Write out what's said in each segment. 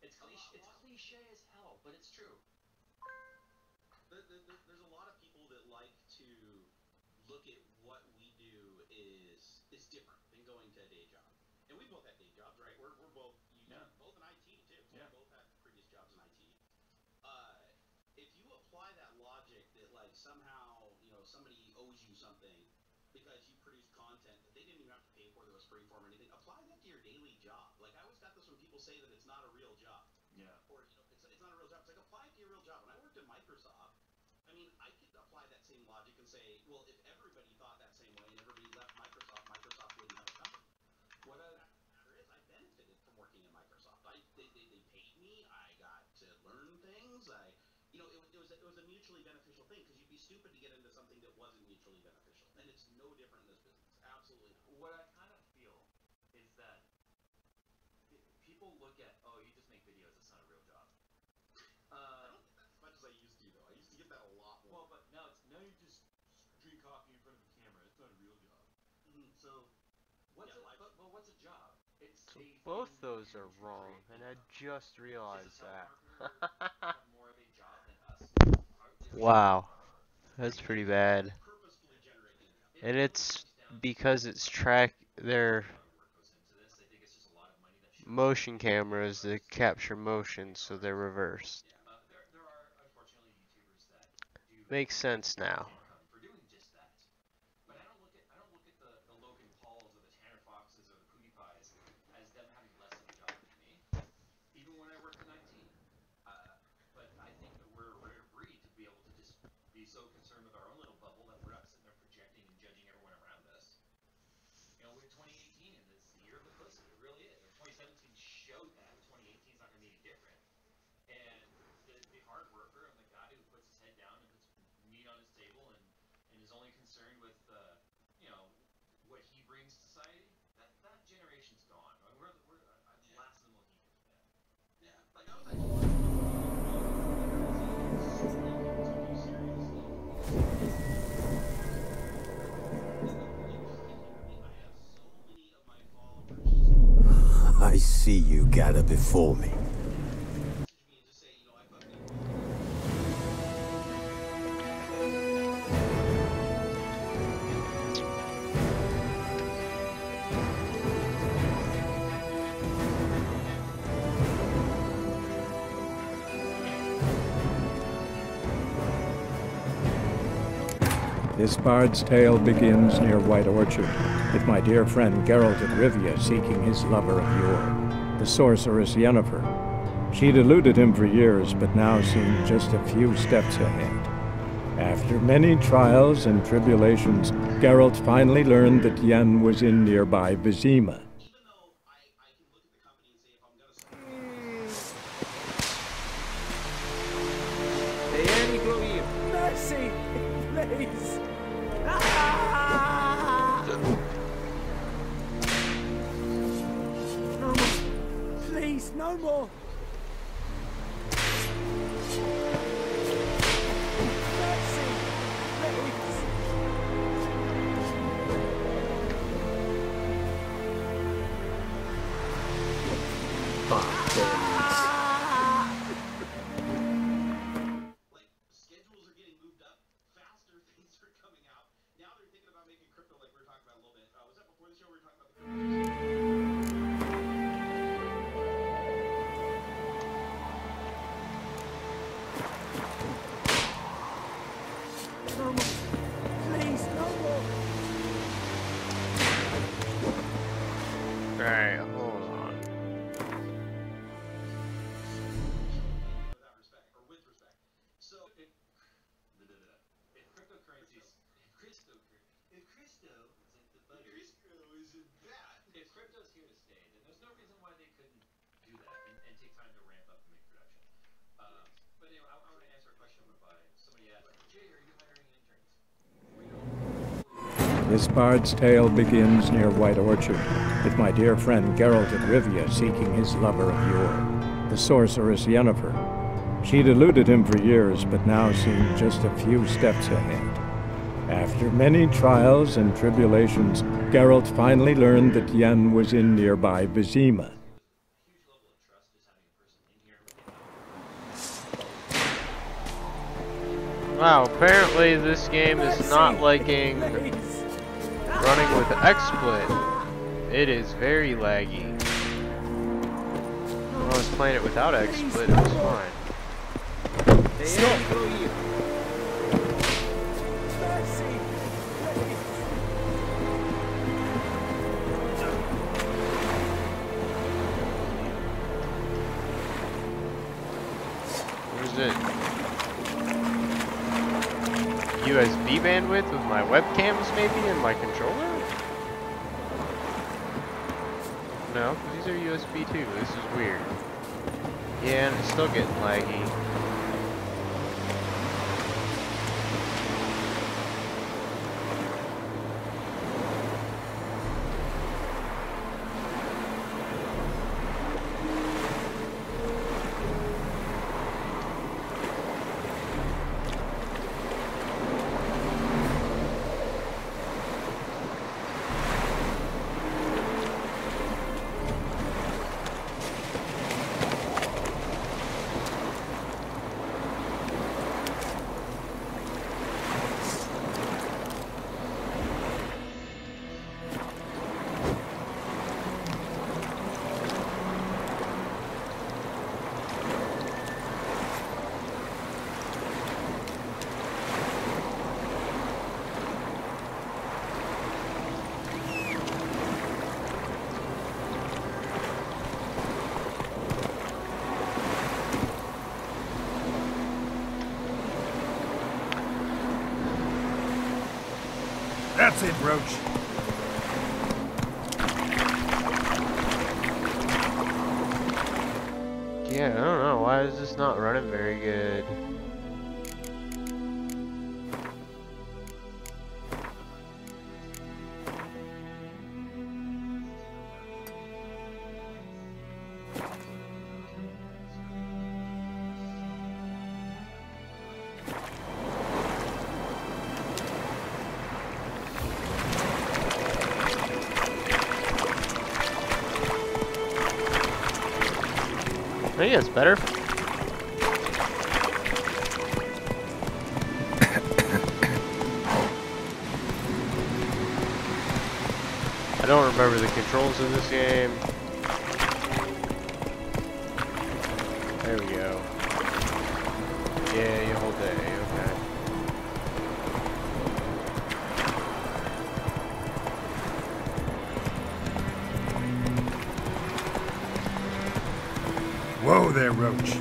It's cliche as hell, but it's true. There's a lot of people that like to look at what we do is different than going to a day job. And we both had day jobs, right? We're both both in IT too. So we both had previous jobs in IT. If you apply that logic that like somehow, you know, somebody owes you something because you produce content that they didn't even have to pay for, that was free form or anything, apply that to your daily job. Like I always got this when people say that it's not a real job. Yeah. Or you know, it's not a real job. It's like apply it to your real job. When I worked at Microsoft, I mean, I could apply that same logic and say, well, if everybody thought that same way and everybody left Microsoft, Microsoft wouldn't have a company. What the matter is, I benefited from working in Microsoft. They paid me. I got to learn things. It was a mutually beneficial thing, because you'd be stupid to get into something that wasn't mutually beneficial. And it's no different in this business. Absolutely not. What I kind of feel is that people look at, oh, you just make videos, it's not a real job. I don't get that as much as I used to, though. I used to get that a lot more. Well, but now you just drink coffee in front of a camera. It's not a real job. So, what's a job? It's so both those are wrong, and I just realized that. Wow, that's pretty bad. And it's because it's their motion cameras that capture motion, so they're reversed. Makes sense now. So concerned with our own little bubble that we're not sitting there projecting and judging everyone around us. You know, we're 2018 and it's the year of the pussy. It really is. 2017 showed that. 2018 is not going to be any different. And the hard worker and the guy who puts his head down and puts meat on his table and is only concerned with, you know, what he brings to society, that generation's gone. I mean, we're the last of the Mohicans, man. Yeah. Like I was actually I see you gather before me. This bard's tale begins near White Orchard, with my dear friend Geralt of Rivia seeking his lover of yore, the sorceress Yennefer. She'd eluded him for years, but now seemed just a few steps ahead. After many trials and tribulations, Geralt finally learned that Yen was in nearby Vizima. Mercy! Please! No more! Please, no more! Mercy! Please! Alright, hold on. If crypto's here to stay, then there's no reason why they couldn't do that and take time to ramp up and make production. But anyway, I want to answer a question by somebody asked, Jay, are you hiring interns? This bard's tale begins near White Orchard, with my dear friend Geralt of Rivia seeking his lover of yore, the sorceress Yennefer. She'd eluded him for years, but now seemed just a few steps ahead. After many trials and tribulations, Geralt finally learned that Yen was in nearby Vizima. Huge level of trust is having a person Wow, apparently this game is not liking running with XSplit. It is very laggy. When I was playing it without XSplit, it was fine. Where's it? USB bandwidth with my webcams maybe and my controller? No, these are USB too. This is weird. Yeah, and it's still getting laggy. That's it, Roach. Yeah, I don't know. Why is this not running very good? I think it's better. I don't remember the controls in this game. There we go. Yeah, you whole day, okay. Whoa there, Roach.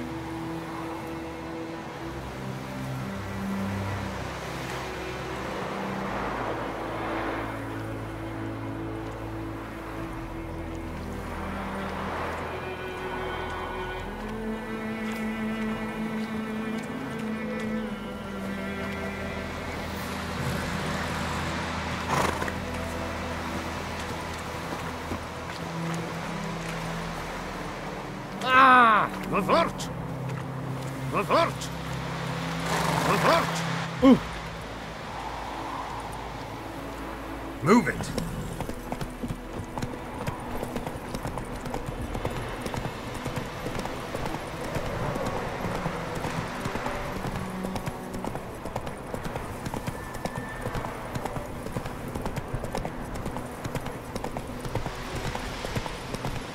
Revert! Revert! Revert! Ooh. Move it!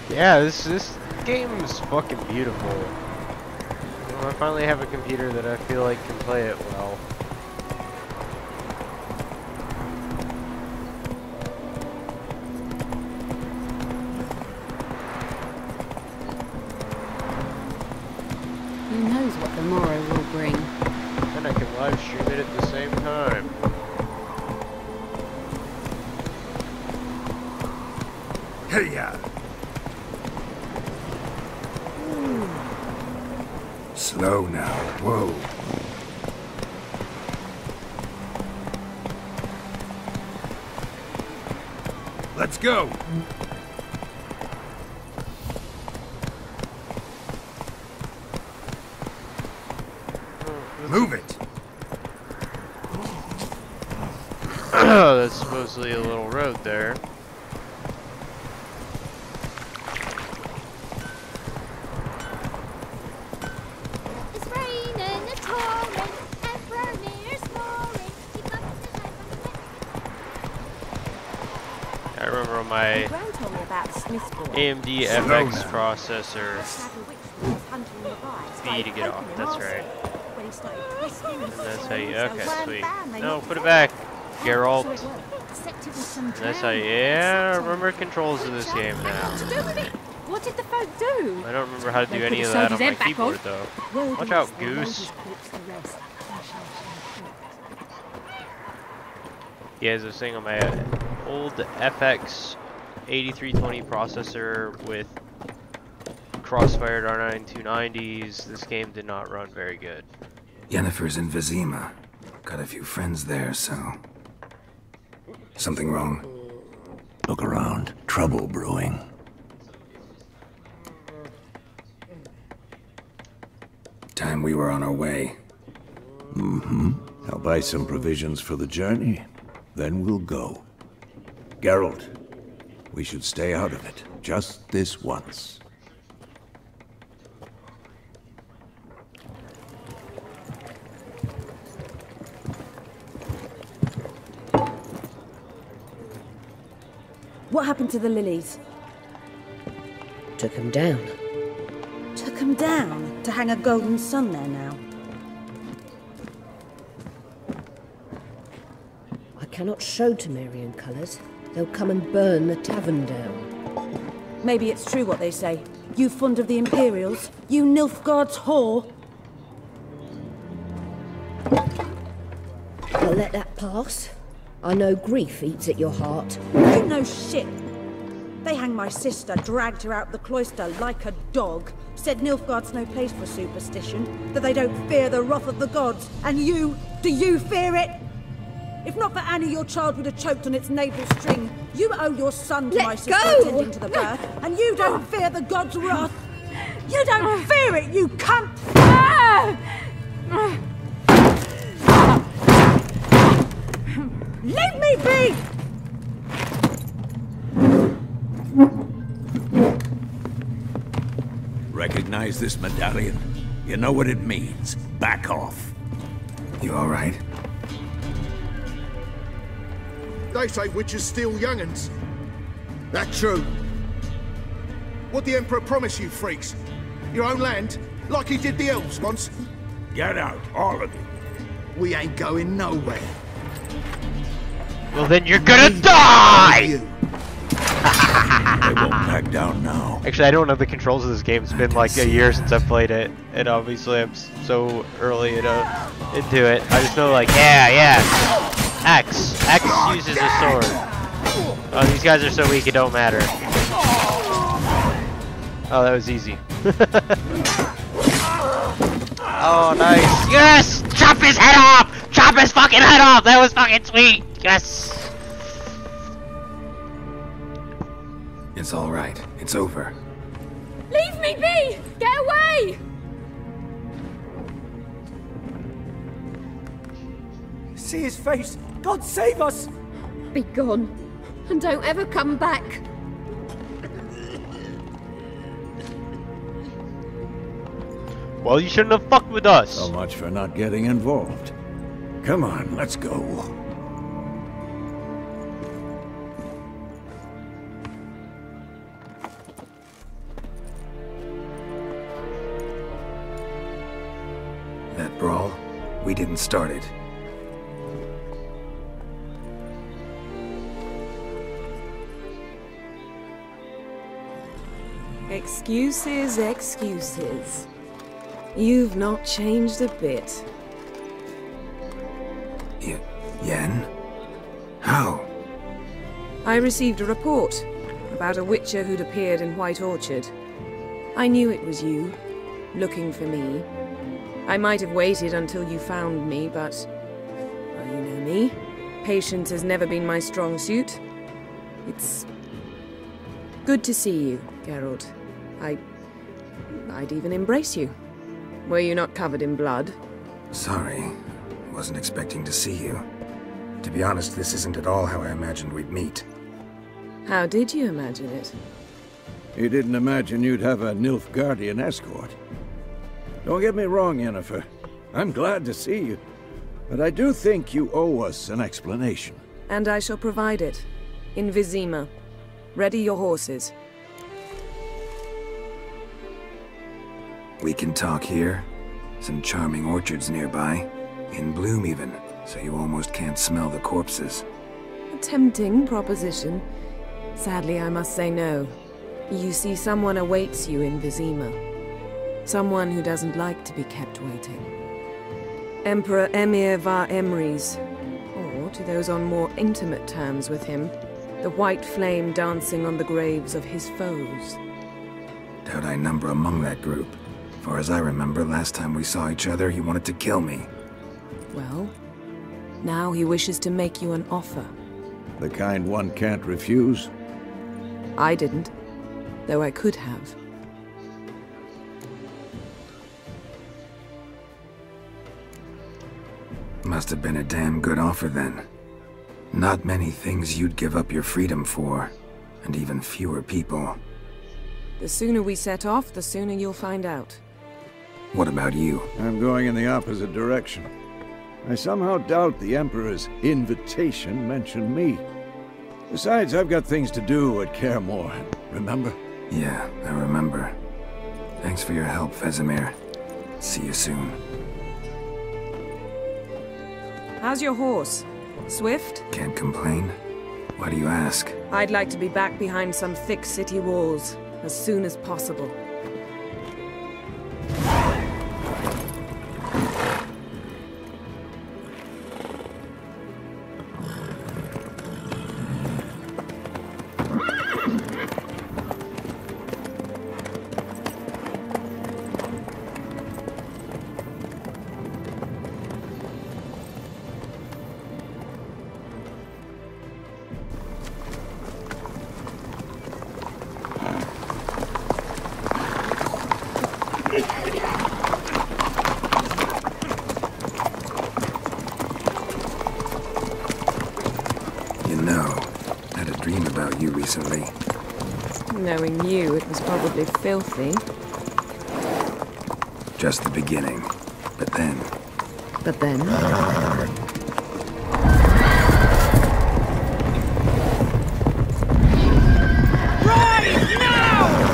Yeah, this game is fucking beautiful. Well, I finally have a computer that I feel like can play it well. Who knows what the morrow will bring? And I can live stream it at the same time. Hey-ya! Slow now. Whoa. Let's go. Move it. That's supposedly a little road there. It's raining, it's pouring, and burning. I remember on my Gran told me about the Smiths boy. AMD Slow FX now. processor B B to get off. That's right. When he started twisting and That's how you. so Okay, bam, sweet. bam, they No, knocked put it out. back, So Geralt. it worked. Except it was some That's how you. drowned Yeah, I insect. remember controls of this game What now. to do with it? What did the folk do? I don't remember how to do They any put of the that on soldier's my head back keyboard on. though. Well, Watch the out, rest, they Goose. loaded clips the rest. Yeah, as I was saying on my old FX 8320 processor with crossfired R9 290s, this game did not run very good. Yennefer's in Vizima. Got a few friends there, so... Something wrong? Look around. Trouble brewing. Time we were on our way. Mm-hmm. I'll buy some provisions for the journey. Then we'll go. Geralt, we should stay out of it. Just this once. What happened to the lilies? Took him down. Took them down to hang a golden sun there now. I cannot show Temerian colours. They'll come and burn the tavern down. Maybe it's true what they say. You fond of the Imperials? You Nilfgaard's whore? I'll let that pass. I know grief eats at your heart. You know shit. They hanged my sister, dragged her out the cloister like a dog. Said Nilfgaard's no place for superstition, that they don't fear the wrath of the gods. And you, do you fear it? If not for Annie, your child would have choked on its navel string. You owe your son to Let my sister go! attending to the birth, and you don't fear the gods' wrath. You don't fear it, you cunt! Leave me be! Recognize this medallion? You know what it means. Back off. You alright? They say witches steal young'uns. That true? What the Emperor promise you, freaks? Your own land? Like he did the elves once? Get out, all of you. We ain't going nowhere. Well, then you're gonna die! They won't back down now. Actually, I don't know the controls of this game. It's been like a year since I've played it, and obviously I'm so early into it. I just know, like, yeah. X uses a sword. Oh, these guys are so weak it don't matter. Oh, that was easy. Oh, nice. Yes! Chop his head off! Chop his fucking head off! That was fucking sweet! Yes! It's alright. It's over. Leave me be! Get away! See his face! God save us! Be gone. And don't ever come back. Well, you shouldn't have fucked with us. So much for not getting involved. Come on, let's go. That brawl, we didn't start it. Excuses, excuses. You've not changed a bit. Yen? How? I received a report about a witcher who'd appeared in White Orchard. I knew it was you, looking for me. I might have waited until you found me, but... well, you know me. Patience has never been my strong suit. It's... good to see you, Geralt. I'd even embrace you. Were you not covered in blood? Sorry. Wasn't expecting to see you. To be honest, this isn't at all how I imagined we'd meet. How did you imagine it? You didn't imagine you'd have a Nilfgaardian escort. Don't get me wrong, Yennefer. I'm glad to see you. But I do think you owe us an explanation. And I shall provide it. In Vizima. Ready your horses. We can talk here. Some charming orchards nearby. In bloom even, so you almost can't smell the corpses. A tempting proposition. Sadly, I must say no. You see, someone awaits you in Vizima. Someone who doesn't like to be kept waiting. Emperor Emir var Emrys. Or, to those on more intimate terms with him, the white flame dancing on the graves of his foes. Doubt I number among that group. Far as I remember, last time we saw each other, he wanted to kill me. Well, now he wishes to make you an offer. The kind one can't refuse? I didn't, though I could have. Must have been a damn good offer then. Not many things you'd give up your freedom for, and even fewer people. The sooner we set off, the sooner you'll find out. What about you? I'm going in the opposite direction. I somehow doubt the Emperor's invitation mentioned me. Besides, I've got things to do at Kaer, remember? Yeah, I remember. Thanks for your help, Vesemir. See you soon. How's your horse? Swift? Can't complain. Why do you ask? I'd like to be back behind some thick city walls, as soon as possible. Recently. Knowing you, it was probably filthy. Just the beginning. But then... But then? Rise now!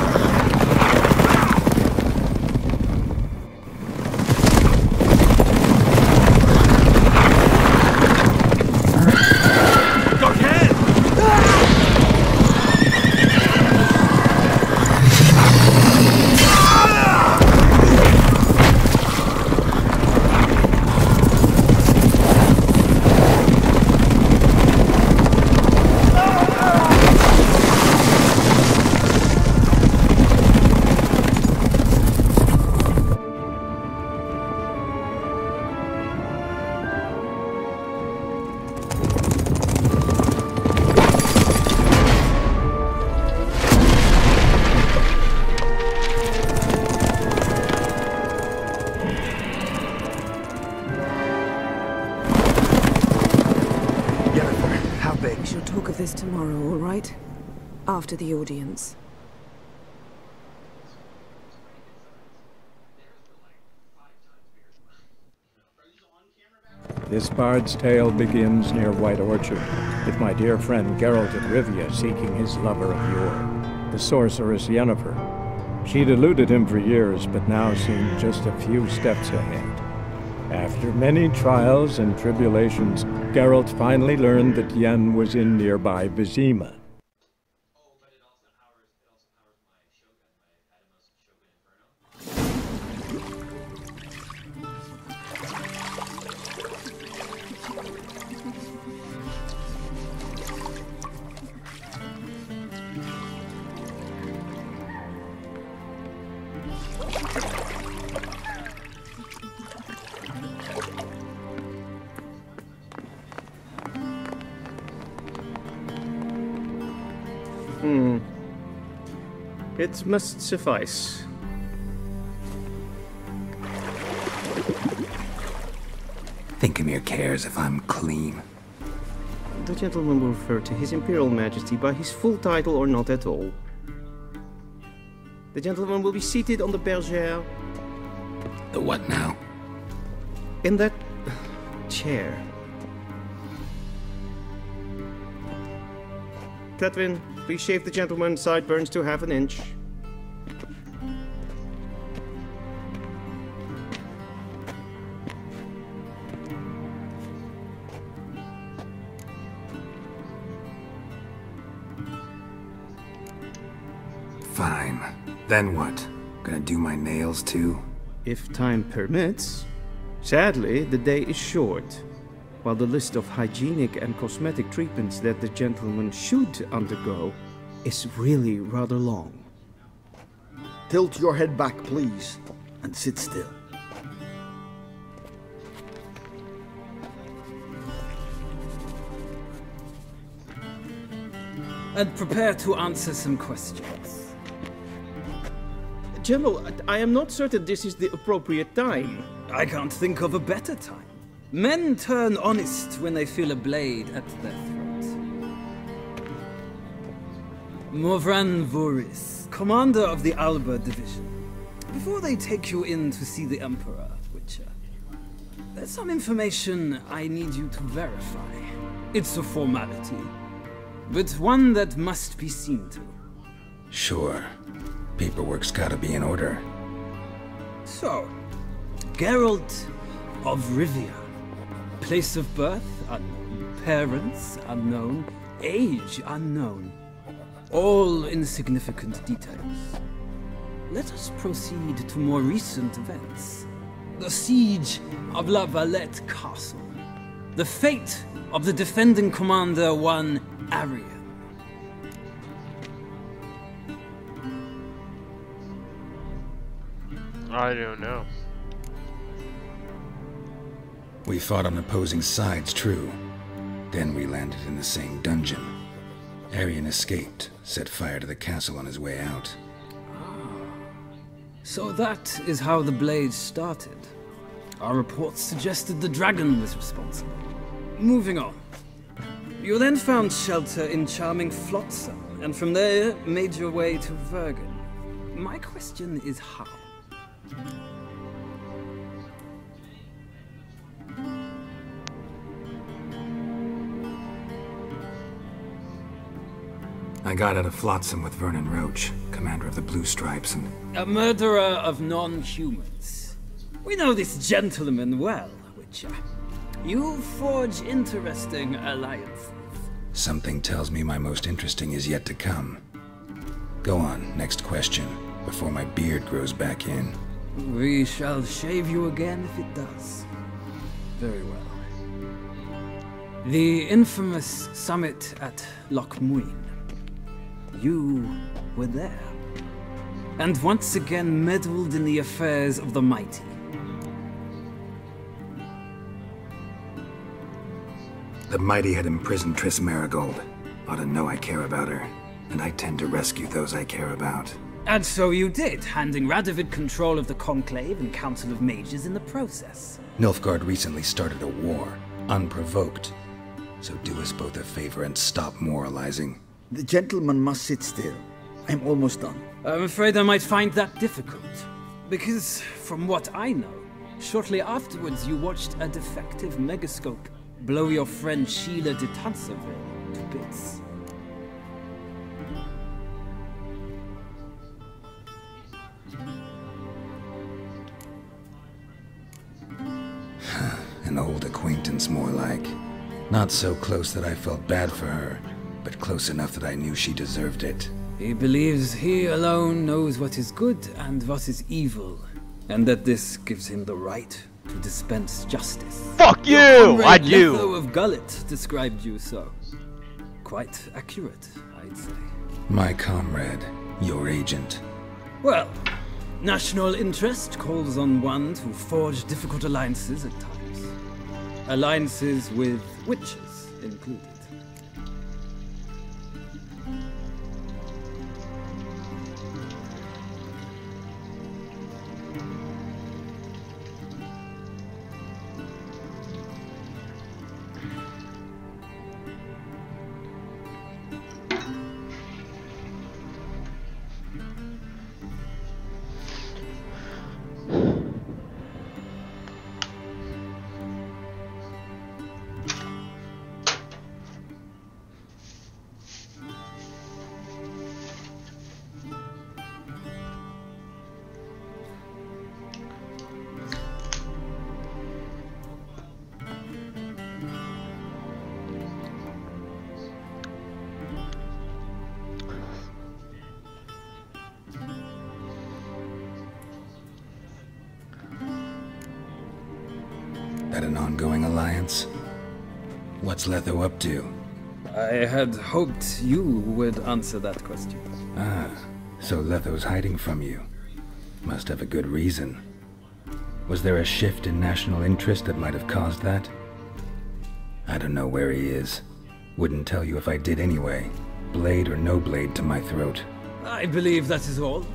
This tomorrow, all right? After the audience. This bard's tale begins near White Orchard, with my dear friend Geralt of Rivia seeking his lover of yore, the sorceress Yennefer. She'd eluded him for years, but now seemed just a few steps ahead. After many trials and tribulations, Geralt finally learned that Yen was in nearby Vizima. It must suffice. Thinkemir cares if I'm clean. The gentleman will refer to His Imperial Majesty by his full title or not at all. The gentleman will be seated on the bergère. The what now? In that chair. Tetwin, please shave the gentleman's sideburns to half an inch. Fine. Then what? Gonna do my nails too? If time permits. Sadly, the day is short, while the list of hygienic and cosmetic treatments that the gentleman should undergo is really rather long. Tilt your head back, please, and sit still. And prepare to answer some questions. General, I am not certain this is the appropriate time. I can't think of a better time. Men turn honest when they feel a blade at their throat. Morvran Voris, commander of the Alba Division. Before they take you in to see the Emperor, Witcher, there's some information I need you to verify. It's a formality, but one that must be seen to. Sure. Paperwork's gotta be in order. So, Geralt of Rivia. Place of birth unknown. Parents unknown. Age unknown. All insignificant details. Let us proceed to more recent events. The siege of La Valette Castle. The fate of the defending commander, one Arian. I don't know. We fought on opposing sides, true. Then we landed in the same dungeon. Arian escaped, set fire to the castle on his way out. So that is how the Blade started. Our reports suggested the dragon was responsible. Moving on. You then found shelter in charming Flotsam, and from there made your way to Vergen. My question is how? I got out of Flotsam with Vernon Roach, commander of the Blue Stripes, and... A murderer of non-humans. We know this gentleman well, Witcher. You forge interesting alliances. Something tells me my most interesting is yet to come. Go on, next question, before my beard grows back in. We shall shave you again if it does. Very well. The infamous summit at Loch Muin. You were there. And once again meddled in the affairs of the mighty. The mighty had imprisoned Triss Marigold. Ought to know I care about her, and I tend to rescue those I care about. And so you did, handing Radovid control of the Conclave and Council of Mages in the process. Nilfgaard recently started a war, unprovoked. So do us both a favor and stop moralizing. The gentleman must sit still. I'm almost done. I'm afraid I might find that difficult. Because, from what I know, shortly afterwards you watched a defective megascope blow your friend Sheila de Tanserville to bits. An old acquaintance, more like. Not so close that I felt bad for her, but close enough that I knew she deserved it. He believes he alone knows what is good and what is evil, and that this gives him the right to dispense justice. Fuck you! I do! Letho of Gullet described you so. Quite accurate, I'd say. My comrade, your agent. Well, national interest calls on one to forge difficult alliances at times. Alliances with witches included. That an ongoing alliance? What's Letho up to? I had hoped you would answer that question. Ah, so Letho's hiding from you. Must have a good reason. Was there a shift in national interest that might have caused that? I don't know where he is. Wouldn't tell you if I did anyway. Blade or no blade to my throat. I believe that is all.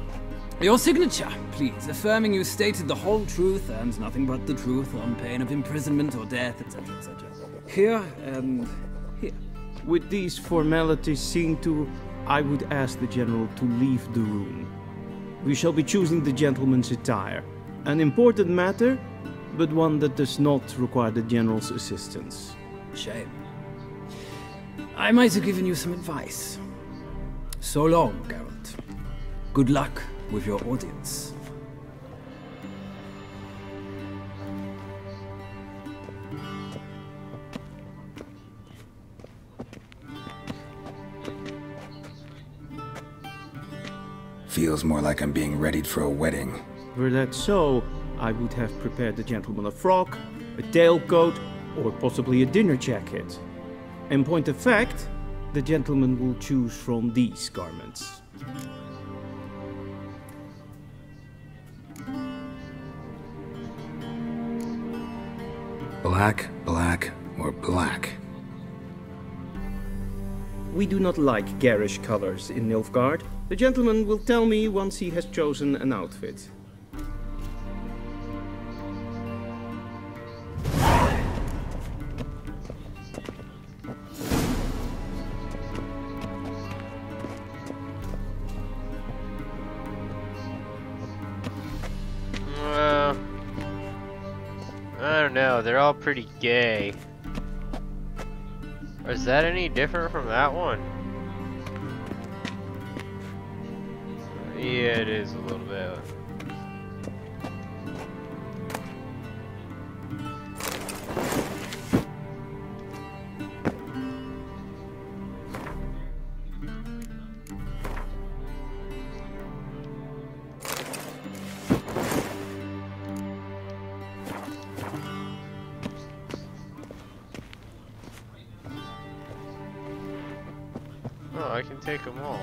Your signature, please, affirming you stated the whole truth and nothing but the truth on pain of imprisonment or death, etc., etc. Here and here. With these formalities seen to, I would ask the General to leave the room. We shall be choosing the gentleman's attire. An important matter, but one that does not require the General's assistance. Shame. I might have given you some advice. So long, Geralt. Good luck with your audience. Feels more like I'm being readied for a wedding. Were that so, I would have prepared the gentleman a frock, a tailcoat, or possibly a dinner jacket. In point of fact, the gentleman will choose from these garments. Black, black, or black? We do not like garish colors in Nilfgaard. The gentleman will tell me once he has chosen an outfit. I don't know, they're all pretty gay. Or is that any different from that one? Yeah, it is a little bit. Oh, I can take them all.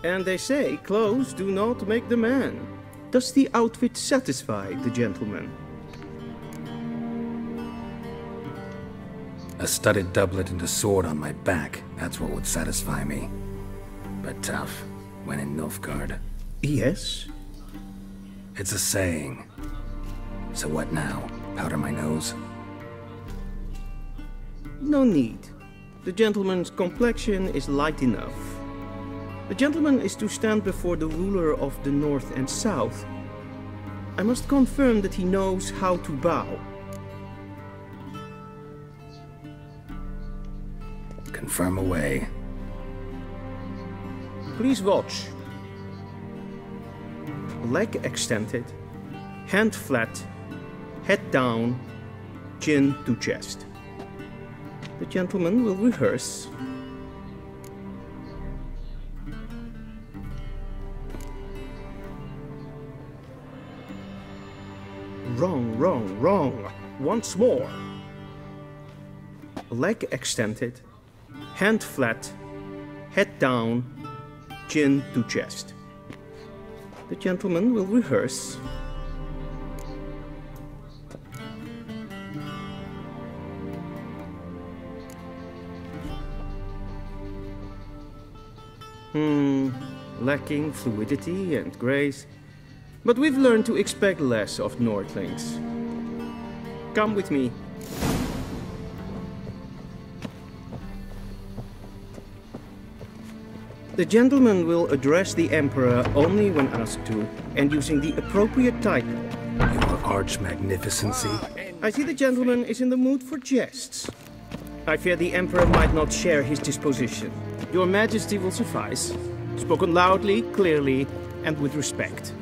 And they say clothes do not make the man. Does the outfit satisfy the gentleman? A studded doublet and a sword on my back, that's what would satisfy me. But tough, when in Nilfgaard. Yes? It's a saying. So what now? Powder my nose? No need. The gentleman's complexion is light enough. The gentleman is to stand before the ruler of the North and South. I must confirm that he knows how to bow. Confirm away. Please watch. Leg extended, hand flat, head down, chin to chest. The gentleman will rehearse. Wrong, wrong, wrong. Once more. Leg extended, hand flat, head down, chin to chest. The gentleman will rehearse. Lacking fluidity and grace. But we've learned to expect less of Nordlings. Come with me. The gentleman will address the Emperor only when asked to, and using the appropriate title. Your Arch-Magnificency? I see the gentleman is in the mood for jests. I fear the Emperor might not share his disposition. Your Majesty will suffice. Spoken loudly, clearly, and with respect.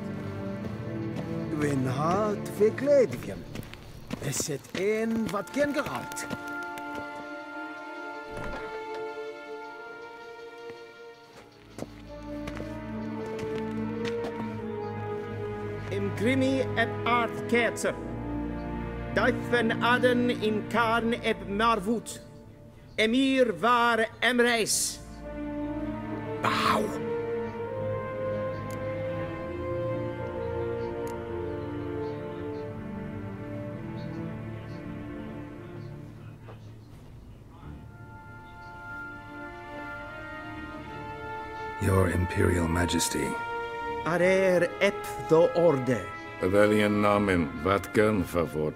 Win hard verkleed hem. Is het een wat geen geraakt? Im grimi eb art ketzer. Daifen aden in karn eb marvut. Emir var emreis. Bow. Your Imperial Majesty. Arer ep do orde. Welchen Namen, wat gern favort?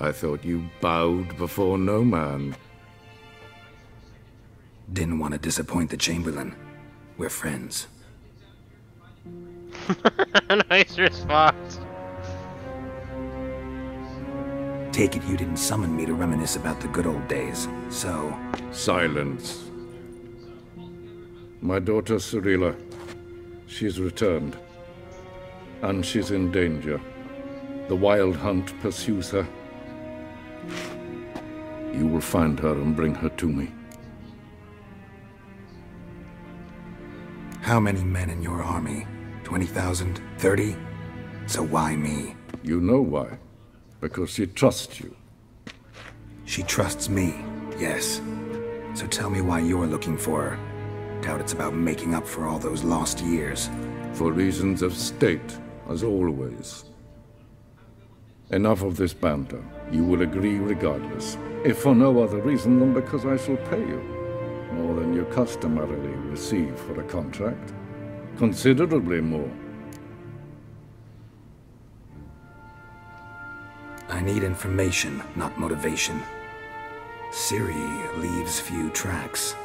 I thought you bowed before no man. Didn't want to disappoint the Chamberlain. We're friends. Nice response. Take it you didn't summon me to reminisce about the good old days, so... Silence. My daughter Cyrilla, she's returned. And she's in danger. The Wild Hunt pursues her. You will find her and bring her to me. How many men in your army? 20,000? 30? So why me? You know why. Because she trusts you. She trusts me, yes. So tell me why you're looking for her. Doubt it's about making up for all those lost years. For reasons of state, as always. Enough of this banter. You will agree regardless. If for no other reason than because I shall pay you. More than you customarily receive for a contract. Considerably more. I need information, not motivation. Ciri leaves few tracks.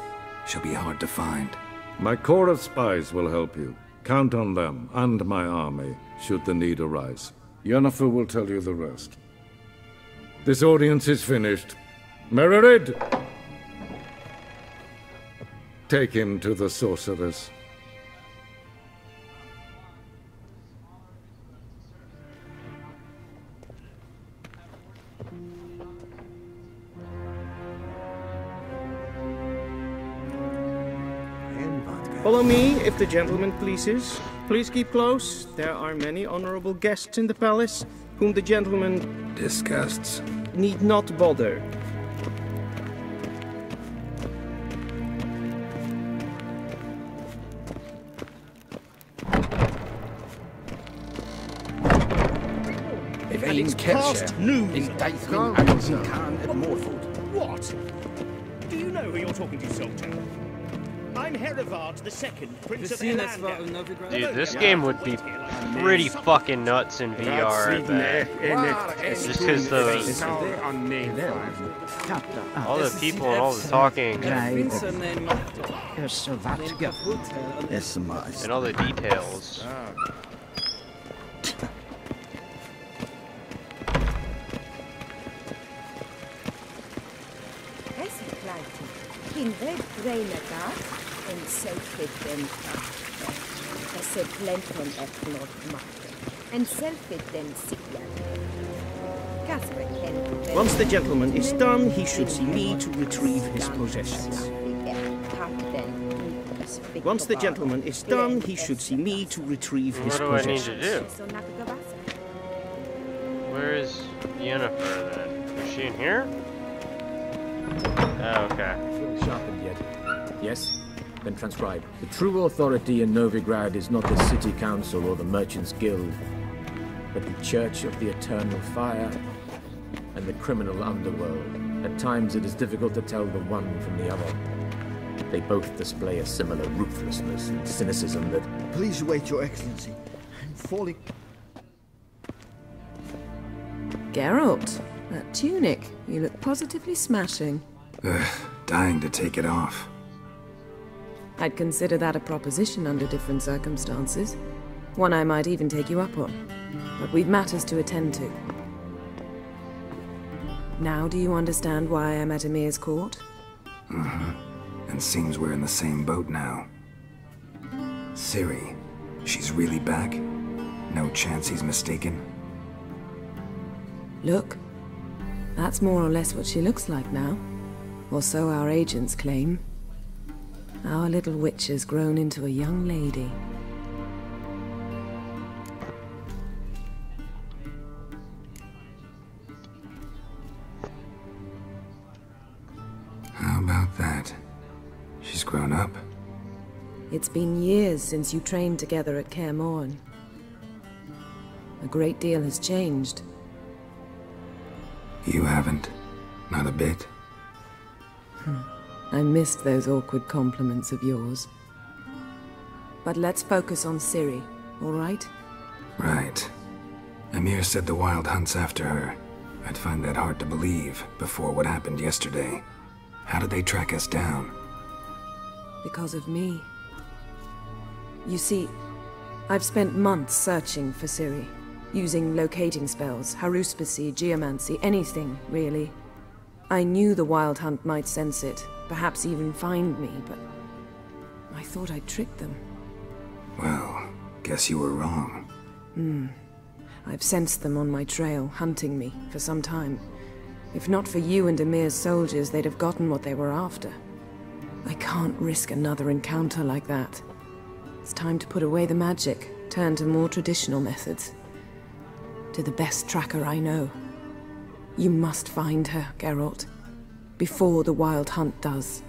She'll be hard to find. My corps of spies will help you. Count on them, and my army, should the need arise. Yennefer will tell you the rest. This audience is finished. Mererid! Take him to the sorceress. Follow me, if the gentleman pleases. Please keep close. There are many honorable guests in the palace, whom the gentleman... disgusts. ...need not bother. And it's past noon. What? Do you know who you're talking to, soldier? I'm Herivard II, Prince of Elangar. Dude, this game would be pretty fucking nuts in VR, I bet. Just because all the people and all the talking and all the details. En selvfitten plenton eflot machte. En selvfitten sikker. Once the gentleman is done, he should see me to retrieve his possessions. Once the gentleman is done, he should see me to retrieve his possessions. What do I need to do? Where is Yennefer then? Is she in here? Oh, okay. Sharpened yet? Yes? Then transcribe. The true authority in Novigrad is not the city council or the merchants' guild, but the Church of the Eternal Fire and the criminal underworld. At times it is difficult to tell the one from the other. They both display a similar ruthlessness and cynicism that... Please wait, Your Excellency. I'm falling... Geralt, that tunic. You look positively smashing. Dying to take it off. I'd consider that a proposition under different circumstances. One I might even take you up on. But we've matters to attend to. Now do you understand why I'm at Emir's court? Mm-hmm. And seems we're in the same boat now. Ciri, she's really back? No chance he's mistaken? Look, That's more or less what she looks like now. Or so our agents claim. Our little witch has grown into a young lady. How about that? She's grown up. It's been years since you trained together at Kaer Morhen. A great deal has changed. You haven't. Not a bit. I missed those awkward compliments of yours. But let's focus on Ciri, all right? Right. Amir said the Wild Hunt's after her. I'd find that hard to believe before what happened yesterday. How did they track us down? Because of me. You see, I've spent months searching for Ciri, using locating spells, haruspicy, geomancy, anything, really. I knew the Wild Hunt might sense it, perhaps even find me, but I thought I'd tricked them. Well, guess you were wrong. I've sensed them on my trail, hunting me, for some time. If not for you and Amir's soldiers, they'd have gotten what they were after. I can't risk another encounter like that. It's time to put away the magic, turn to more traditional methods. To the best tracker I know. You must find her, Geralt. Before the Wild Hunt does.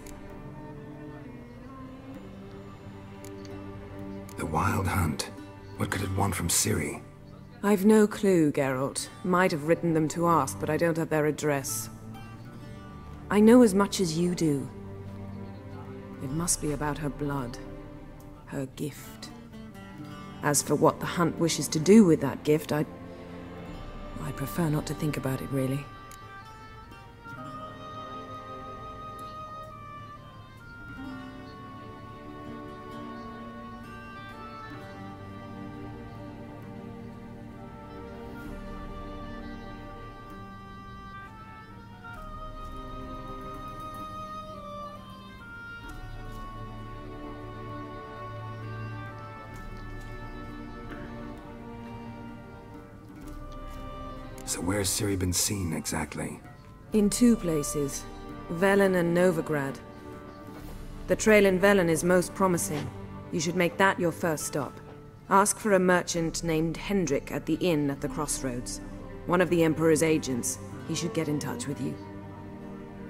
The Wild Hunt? What could it want from Ciri? I've no clue, Geralt. Might have written them to ask, but I don't have their address. I know as much as you do. It must be about her blood. Her gift. As for what the Hunt wishes to do with that gift, I prefer not to think about it, really. So where's Ciri been seen, exactly? In two places. Velen and Novigrad. The trail in Velen is most promising. You should make that your first stop. Ask for a merchant named Hendrik at the inn at the crossroads. One of the Emperor's agents. He should get in touch with you.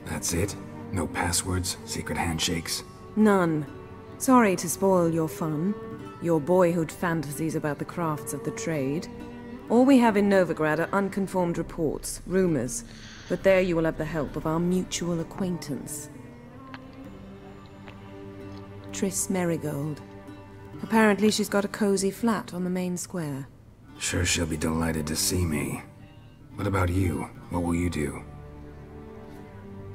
That's it? No passwords? Secret handshakes? None. Sorry to spoil your fun. Your boyhood fantasies about the crafts of the trade. All we have in Novigrad are unconfirmed reports, rumors. But there you will have the help of our mutual acquaintance. Triss Merigold. Apparently she's got a cozy flat on the main square. Sure she'll be delighted to see me. What about you? What will you do?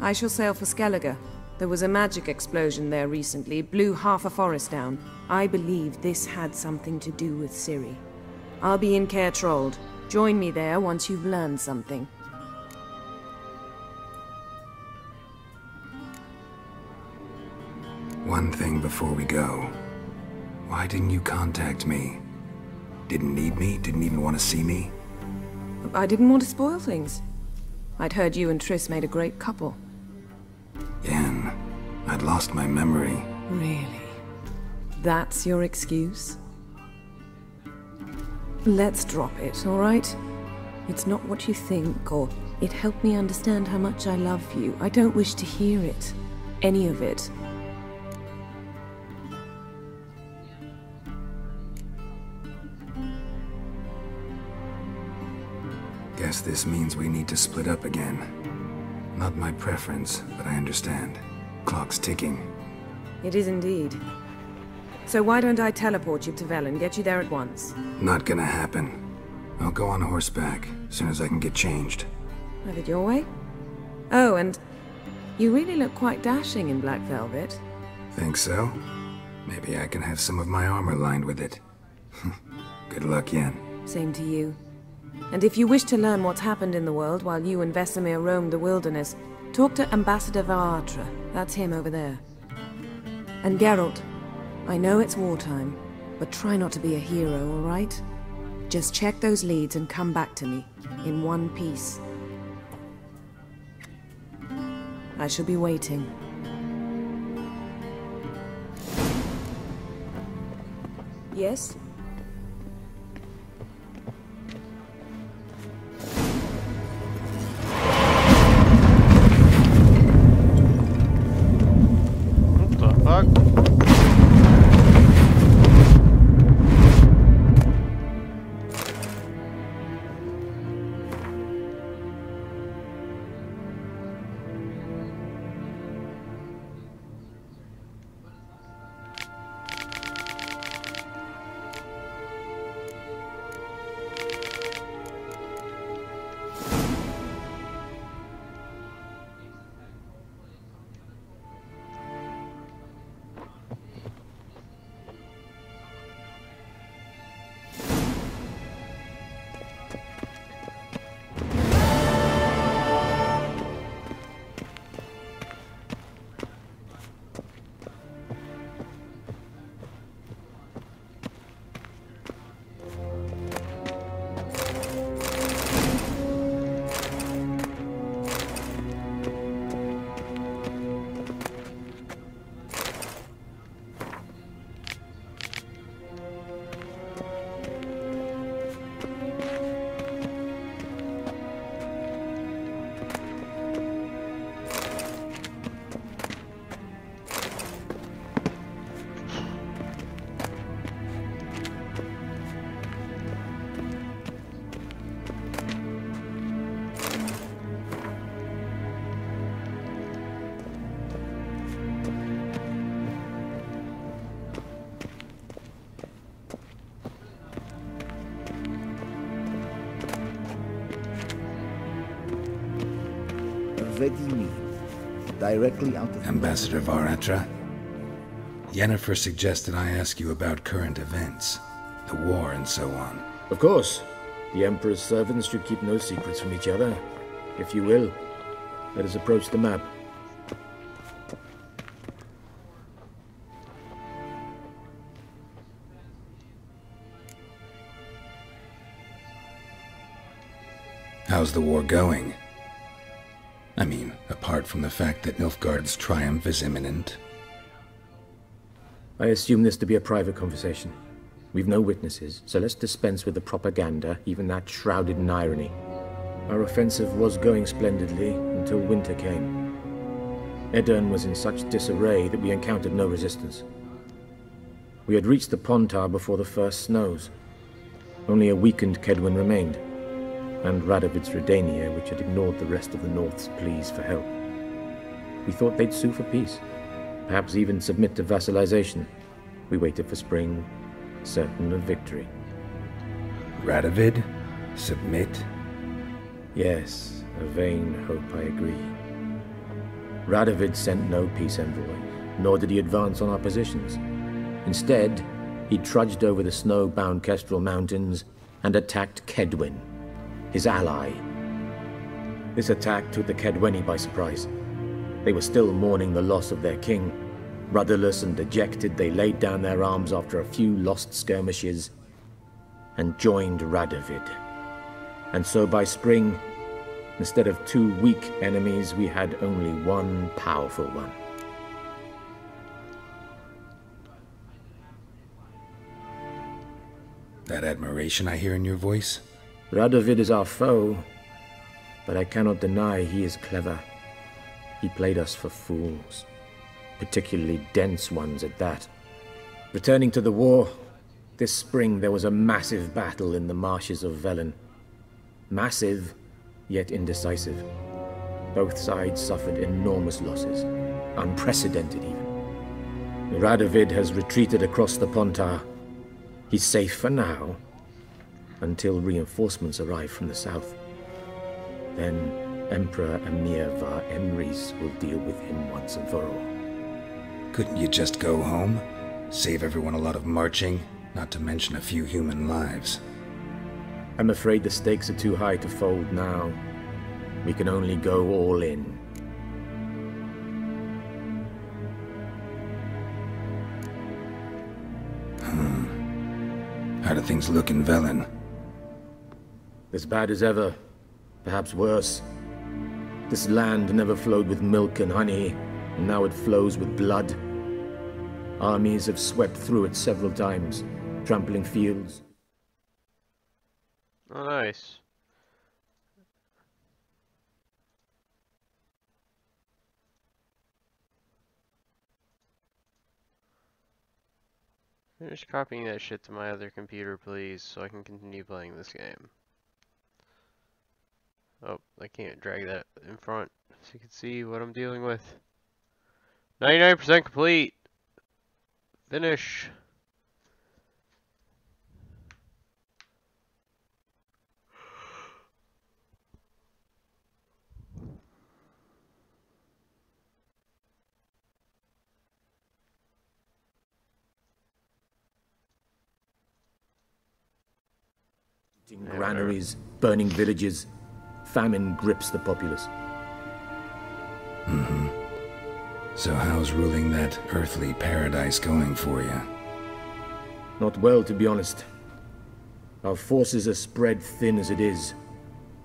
I shall sail for Skellige. There was a magic explosion there recently, blew half a forest down. I believe this had something to do with Ciri. I'll be in Caer Trolde. Join me there once you've learned something. One thing before we go. Why didn't you contact me? Didn't need me? Didn't even want to see me? I didn't want to spoil things. I'd heard you and Triss made a great couple. Yen, I'd lost my memory. Really? That's your excuse? Let's drop it, all right? It's not what you think, or it helped me understand how much I love you. I don't wish to hear it. Any of it. Guess this means we need to split up again. Not my preference, but I understand. Clock's ticking. It is indeed. So why don't I teleport you to Velen, get you there at once? Not gonna happen. I'll go on horseback, as soon as I can get changed. Have it your way? Oh, and you really look quite dashing in black velvet. Think so? Maybe I can have some of my armor lined with it. Good luck, Yen. Same to you. And if you wish to learn what's happened in the world while you and Vesemir roamed the wilderness, talk to Ambassador Varatra. That's him over there. And Geralt, I know it's wartime, but try not to be a hero, all right? Just check those leads and come back to me, in one piece. I shall be waiting. Yes? What the fuck? Vladimir, directly out of... Ambassador Varatra, Yennefer suggested I ask you about current events, the war and so on. Of course. The Emperor's servants should keep no secrets from each other. If you will, let us approach the map. How's the war going? I mean, apart from the fact that Nilfgaard's triumph is imminent. I assume this to be a private conversation. We've no witnesses, so let's dispense with the propaganda, even that shrouded in irony. Our offensive was going splendidly until winter came. Edirne was in such disarray that we encountered no resistance. We had reached the Pontar before the first snows. Only a weakened Kedwen remained, and Radovid's Redania, which had ignored the rest of the North's pleas for help. We thought they'd sue for peace, perhaps even submit to vassalization. We waited for spring, certain of victory. Radovid? Submit? Yes, a vain hope, I agree. Radovid sent no peace envoy, nor did he advance on our positions. Instead, he trudged over the snow-bound Kestrel Mountains and attacked Kedwen, his ally. This attack took the Kedweni by surprise. They were still mourning the loss of their king. Rudderless and dejected, they laid down their arms after a few lost skirmishes and joined Radovid. And so by spring, instead of 2 weak enemies, we had only one powerful one. That admiration I hear in your voice? Radovid is our foe, but I cannot deny he is clever. He played us for fools, particularly dense ones at that. Returning to the war, this spring there was a massive battle in the marshes of Velen. Massive, yet indecisive. Both sides suffered enormous losses, unprecedented even. Radovid has retreated across the Pontar. He's safe for now, until reinforcements arrive from the south. Then Emperor Emir var Emrys will deal with him once and for all. Couldn't you just go home? Save everyone a lot of marching, not to mention a few human lives. I'm afraid the stakes are too high to fold now. We can only go all in. How do things look in Velen? As bad as ever, perhaps worse. This land never flowed with milk and honey, and now it flows with blood. Armies have swept through it several times, trampling fields. Oh, nice. Finish copying that shit to my other computer, please, so I can continue playing this game. Oh, I can't drag that in front, so you can see what I'm dealing with. 99% complete. Finish. Granaries, burning villages. Famine grips the populace. Mm-hmm. So how's ruling that earthly paradise going for you? Not well, to be honest. Our forces are spread thin as it is,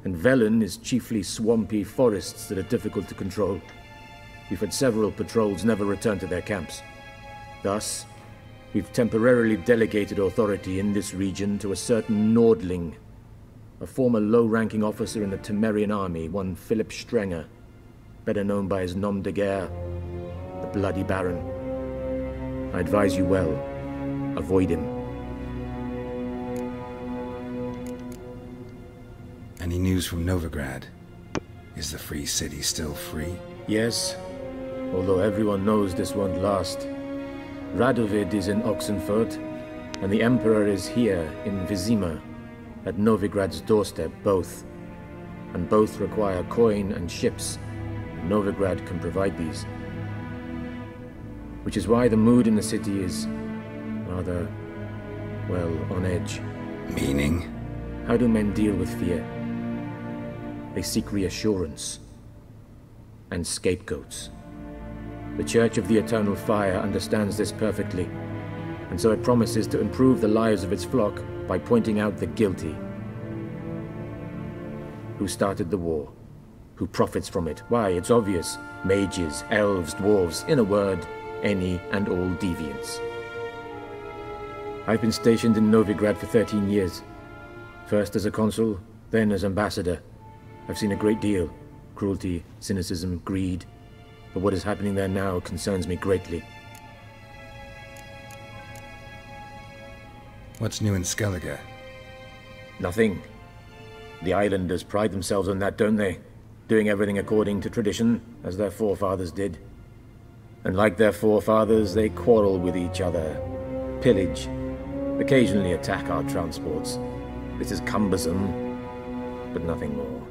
and Velen is chiefly swampy forests that are difficult to control. We've had several patrols never return to their camps. Thus, we've temporarily delegated authority in this region to a certain Nordling, a former low-ranking officer in the Temerian army, one Philip Strenger, better known by his nom de guerre, the Bloody Baron. I advise you well, avoid him. Any news from Novigrad? Is the free city still free? Yes, although everyone knows this won't last. Radovid is in Oxenfurt, and the Emperor is here in Vizima, at Novigrad's doorstep, both. And both require coin and ships. Novigrad can provide these. Which is why the mood in the city is rather, well, on edge. Meaning? How do men deal with fear? They seek reassurance and scapegoats. The Church of the Eternal Fire understands this perfectly, and so it promises to improve the lives of its flock by pointing out the guilty. Who started the war? Who profits from it? Why, it's obvious. Mages, elves, dwarves, in a word, any and all deviants. I've been stationed in Novigrad for 13 years. First as a consul, then as ambassador. I've seen a great deal. Cruelty, cynicism, greed. But what is happening there now concerns me greatly. What's new in Skellige? Nothing. The islanders pride themselves on that, don't they? Doing everything according to tradition, as their forefathers did. And like their forefathers, they quarrel with each other, pillage, occasionally attack our transports. This is cumbersome, but nothing more.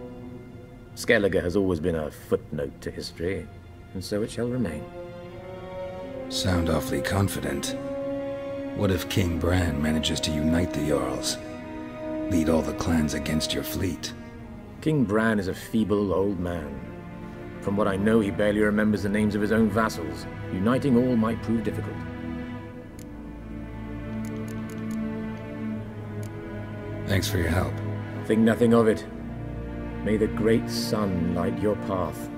Skellige has always been a footnote to history, and so it shall remain. Sound awfully confident. What if King Bran manages to unite the Jarls? Lead all the clans against your fleet? King Bran is a feeble old man. From what I know, he barely remembers the names of his own vassals. Uniting all might prove difficult. Thanks for your help. Think nothing of it. May the great sun light your path.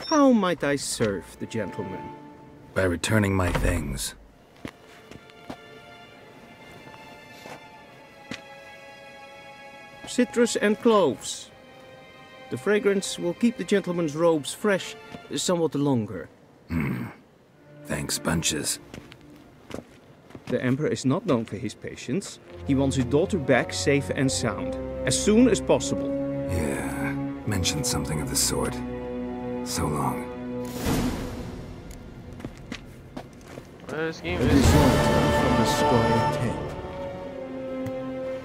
How might I serve the gentleman? By returning my things. Citrus and cloves. The fragrance will keep the gentleman's robes fresh somewhat longer. Thanks, bunches. The Emperor is not known for his patience. He wants his daughter back safe and sound, as soon as possible. Yeah, mentioned something of the sort. So long. This game A is... result from a squire tale.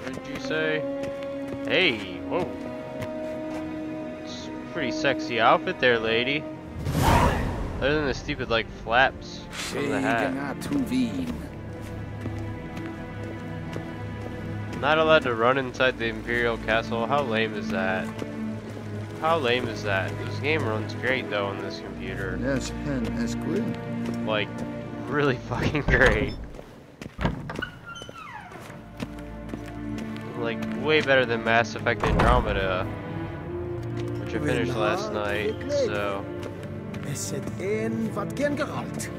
What did you say? Hey, whoa. It's a pretty sexy outfit there, lady. Other than the stupid, like, flaps from the hat. Not allowed to run inside the Imperial Castle. How lame is that? How lame is that? This game runs great, though, on this computer. Yes, pen is good. Like, really fucking great. Like, way better than Mass Effect Andromeda, which I finished last night, so... Es het een wat geen Geralt.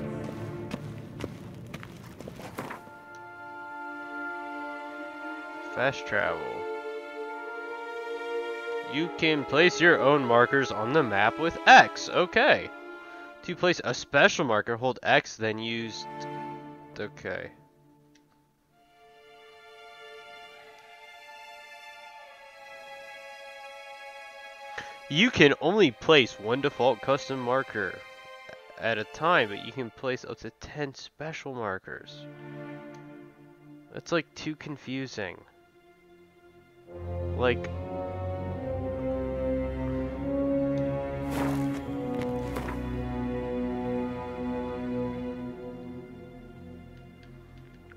Fast travel. You can place your own markers on the map with X. Okay. To place a special marker, hold X, then use... Okay. You can only place one default custom marker at a time, but you can place up to 10 special markers. That's like too confusing. Like...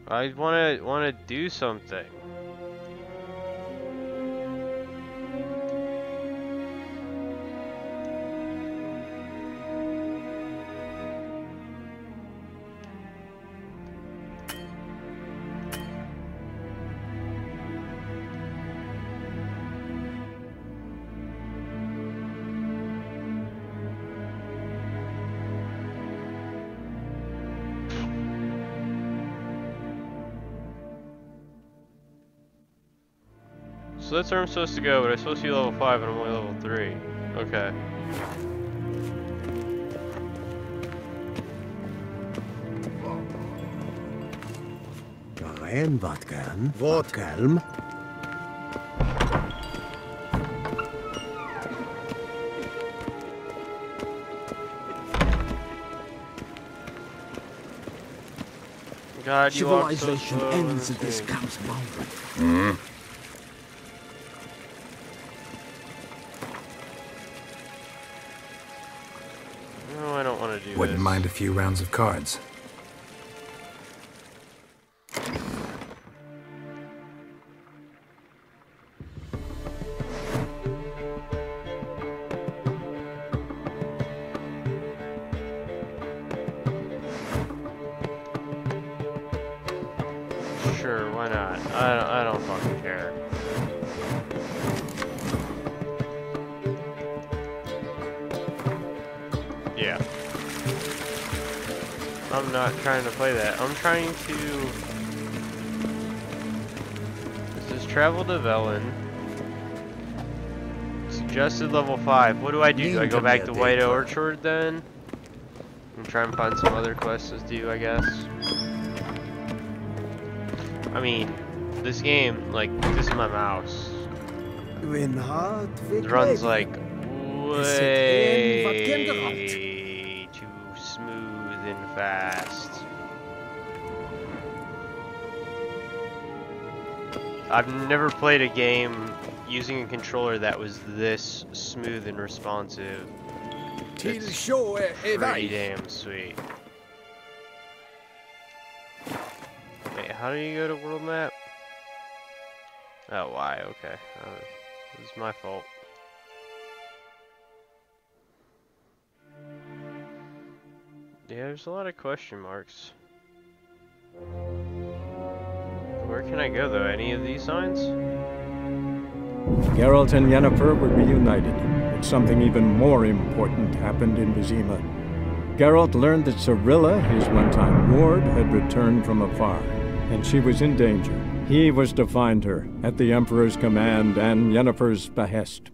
I wanna do something. So that's where I'm supposed to go, but I'm supposed to be level 5 and I'm only level 3. Okay. Daarin wat kan? Wat kalm? God, you walk so Civilization slow ends in at this game. camp's boundary. No, I don't want to do Wouldn't this. mind a few rounds of cards. Sure, why not? I don't fucking care. Yeah. I'm not trying to play that. I'm trying to... This is travel to Velen. Suggested level 5. What do I do? Do I go back to White Orchard then? And try and find some other quests to do, I guess. I mean, this game, like, this is my mouse. It runs like way too smooth and fast. I've never played a game using a controller that was this smooth and responsive. It's pretty damn sweet. Wait, how do you go to world map? Oh, why? Okay. This is my fault. Yeah, there's a lot of question marks. Where can I go, though? Any of these signs? Geralt and Yennefer were reunited, but something even more important happened in Vizima. Geralt learned that Cirilla, his one-time ward, had returned from afar, and she was in danger. He was to find her, at the Emperor's command and Yennefer's behest.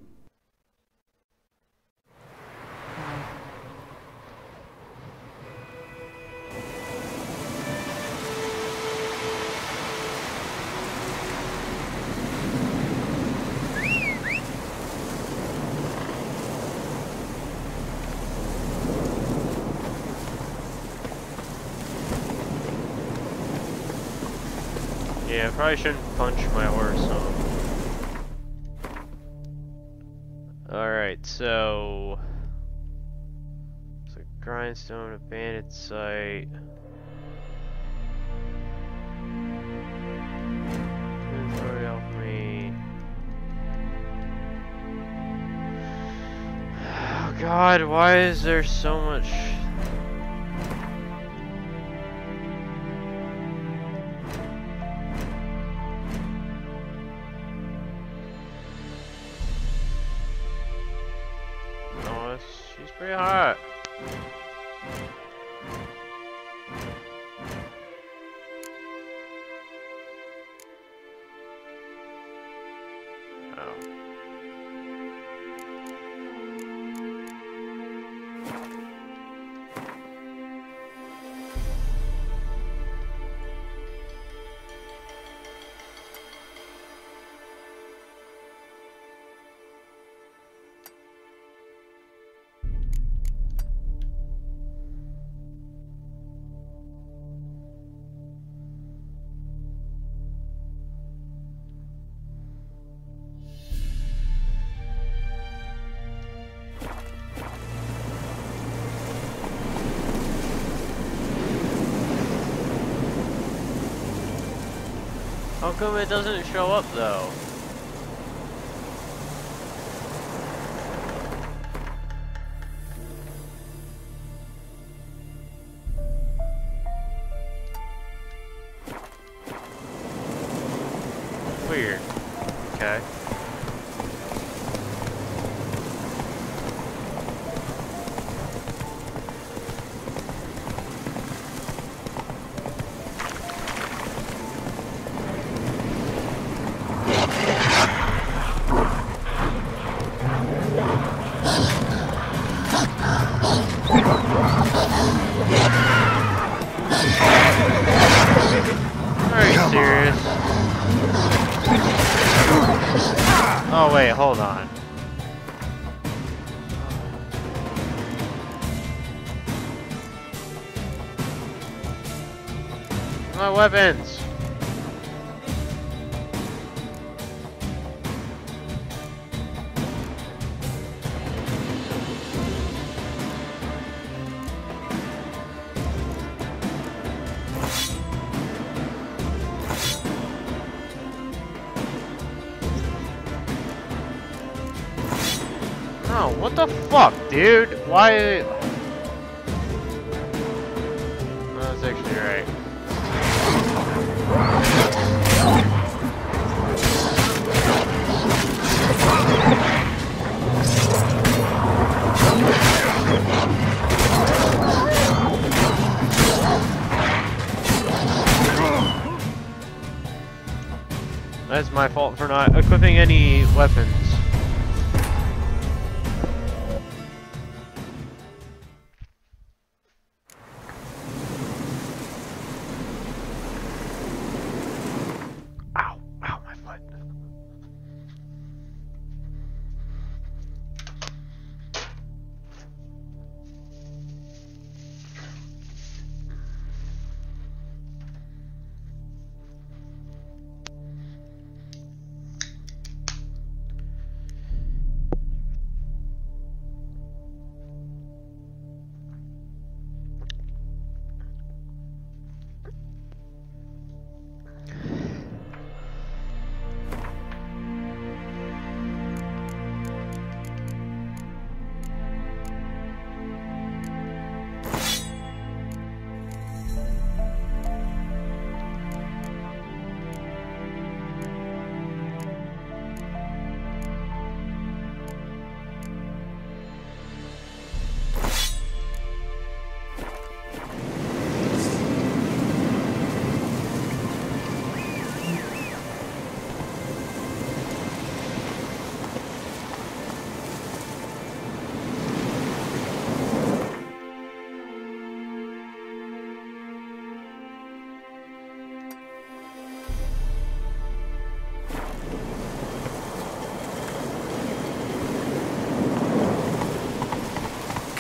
Yeah, I probably shouldn't punch my horse, huh? Alright, so... There's a Grindstone, abandoned site. Inventory alchemy. Oh God, why is there so much? No, she's pretty hot. How come it doesn't show up though? Weird. Okay. Oh wait, hold on. My weapons. Oh, what the fuck, dude? Why? Oh, that's actually right. That's my fault for not equipping any weapons.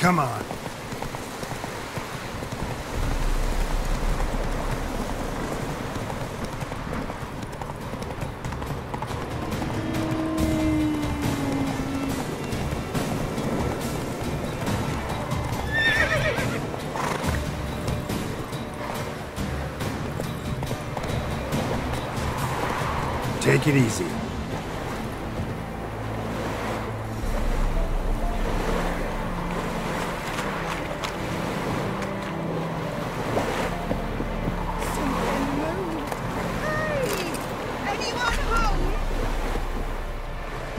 Come on. Take it easy.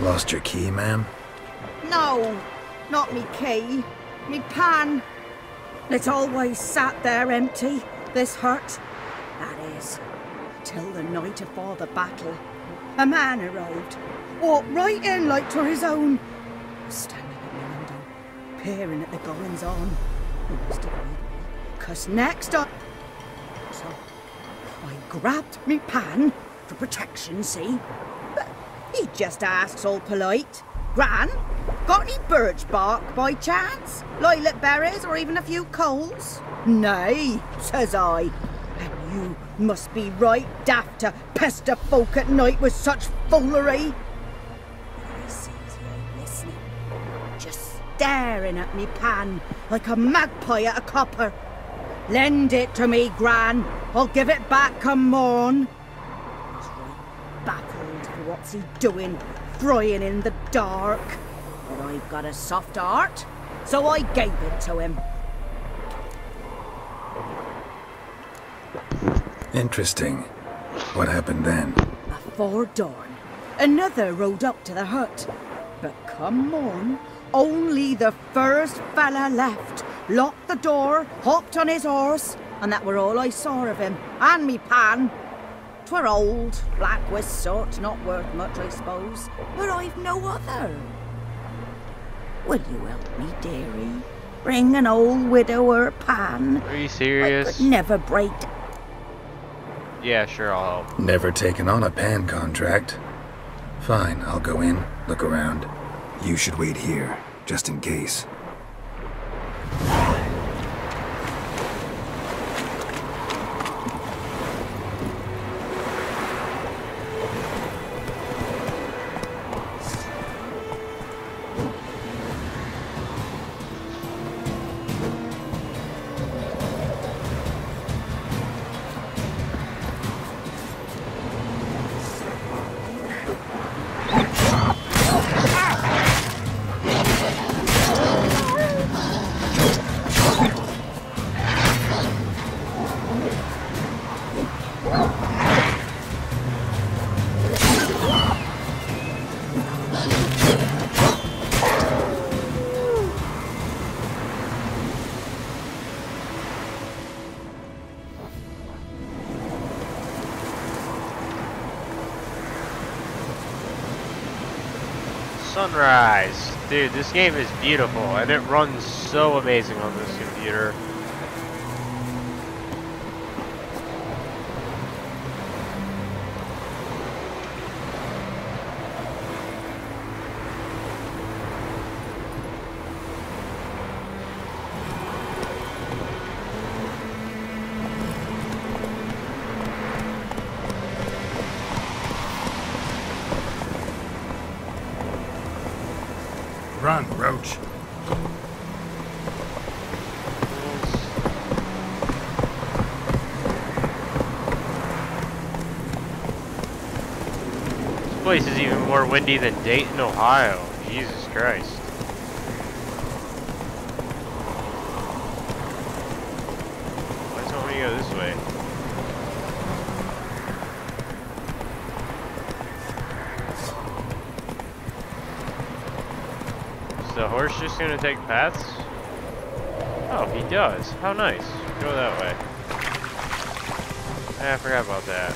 Lost your key, ma'am? No, not me key. Me pan. It's always sat there empty, this hut. That is, till the night afore the battle. A man arrived, walked right in like 'twere his own. Standing at the window, peering at the goings on. He must have read me, 'cause next up... So, I grabbed me pan, for protection, see? But he just asks all polite, Gran, got any birch bark by chance? Lilac berries or even a few coals? Nay, says I. And you must be right daft to pester folk at night with such foolery. I sees he ain't listening, just staring at me pan like a magpie at a copper. Lend it to me, Gran. I'll give it back come morn. He's right baffled for what's he doing, frying in the dark. But I've got a soft heart, so I gave it to him. Interesting. What happened then? Afore dawn, another rode up to the hut. But come morn, only the first fella left, locked the door, hopped on his horse, and that were all I saw of him, and me pan. 'Twere old, black-wist sort, not worth much, I suppose, but I've no other. Will you help me, dearie? Bring an old widower pan. Are you serious? I could never break. Yeah, sure, I'll help. Never taken on a pan contract. Fine, I'll go in, look around. You should wait here, just in case. Sunrise. Dude, this game is beautiful, and it runs so amazing on this computer. Run, Roach. This place is even more windy than Dayton, Ohio. Jesus Christ. Why does it want me to go this way? Is the horse just gonna take paths? Oh, he does. How nice. Go that way. I forgot about that.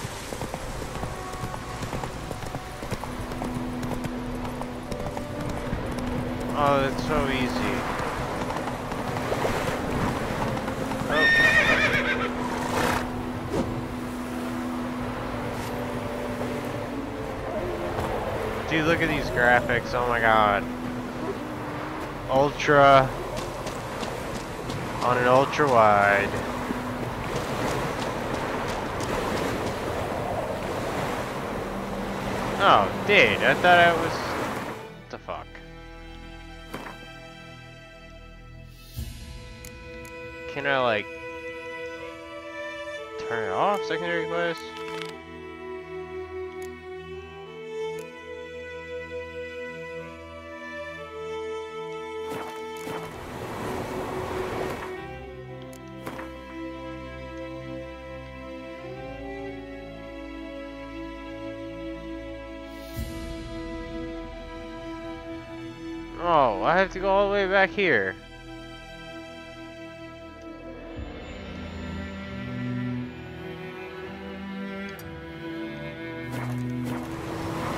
Oh, that's so easy. Oh. Dude, look at these graphics. Oh my god. Ultra on an ultra wide. Oh, dude, I thought I was. What the fuck? Can I, like, turn it off? Secondary quest? Oh, I have to go all the way back here.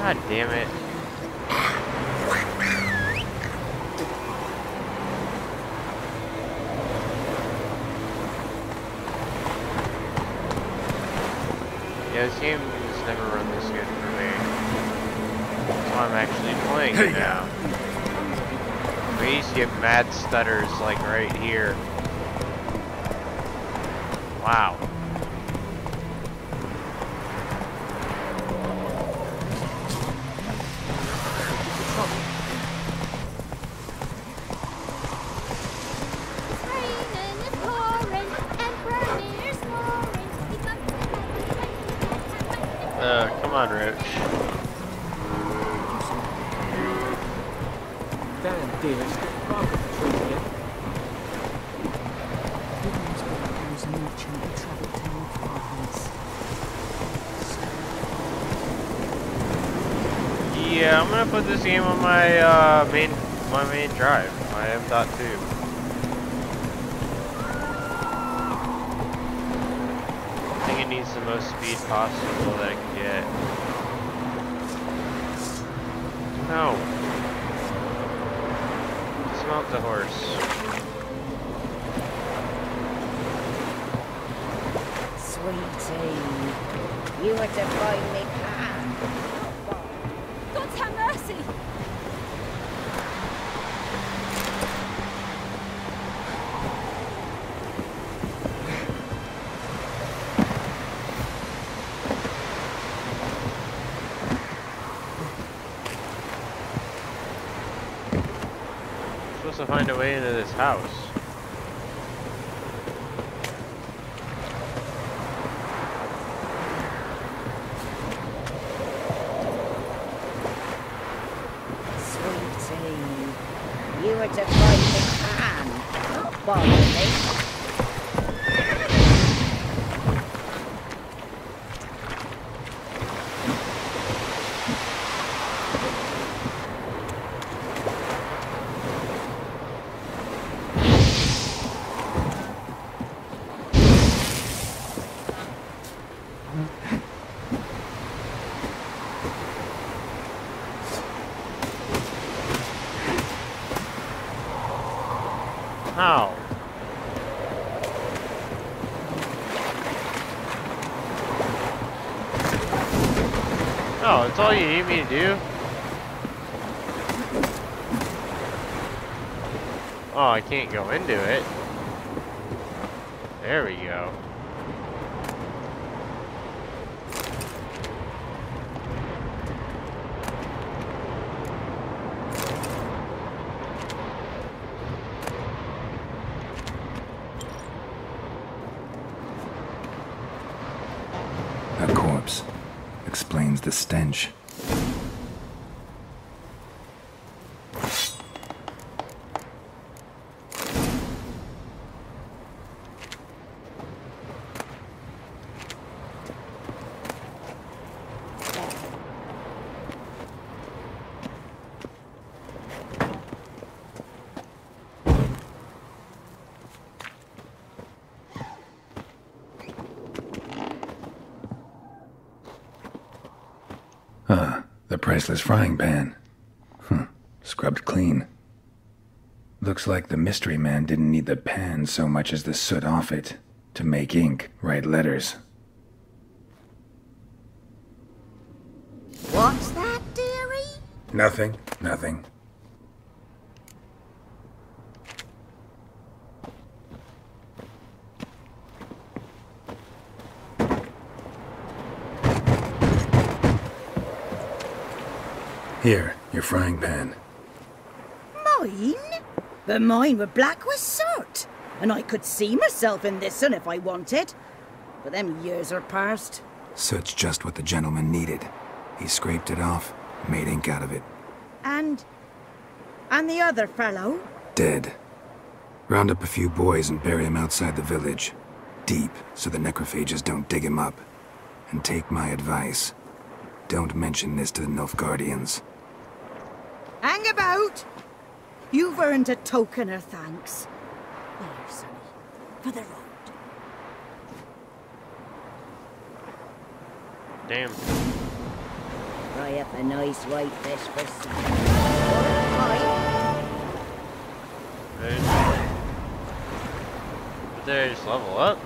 God damn it. Yeah, this game has never run this good for me. So I'm actually playing it now. We used to get mad stutters like right here. Wow. Come on, Roach. Damn, Davis. Yeah, I'm gonna put this game on my main drive, my M.2. I think it needs the most speed possible that I can get. No. Dismount the horse. Sweetie, you were to find me pan. God have mercy! I'm supposed to find a way into this house. You were to find me pan, not bother me. How? Oh, that's all you need me to do? Oh, I can't go into it. There we go. A corpse explains the stench. The priceless frying pan. Scrubbed clean. Looks like the mystery man didn't need the pan so much as the soot off it to make ink, write letters. What's that, dearie? Nothing, nothing. Here, your frying pan. Mine? But mine were black with soot, and I could see myself in this one if I wanted. But them years are past. Soot's just what the gentleman needed. He scraped it off, made ink out of it. And the other fellow? Dead. Round up a few boys and bury him outside the village. Deep, so the necrophages don't dig him up. And take my advice. Don't mention this to the Nilfgaardians. Hang about! You've earned a token of thanks. Here, Sonny, for the road. Damn. Fry up a nice white fish for supper. Did they just level up?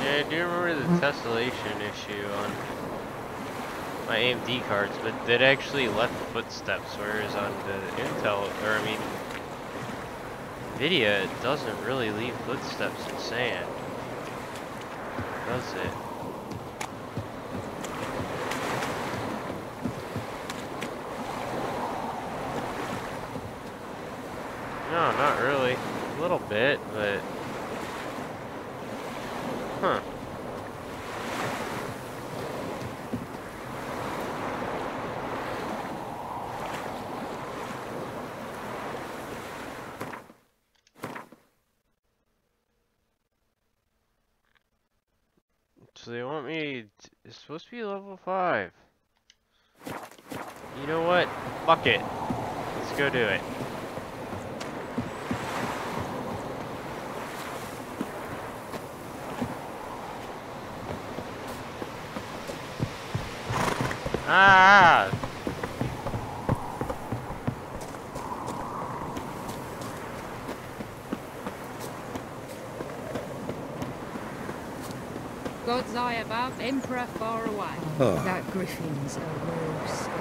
I do remember the tessellation issue on my AMD cards, but it actually left footsteps, whereas on the Intel, or I mean, NVIDIA, it doesn't really leave footsteps in sand, does it? No, not really. A little bit, but... Huh. So they want me... It's supposed to be level 5. You know what? Fuck it. Let's go do it. Ah! God's eye above, Emperor far away. Oh. That griffin's a real scourge.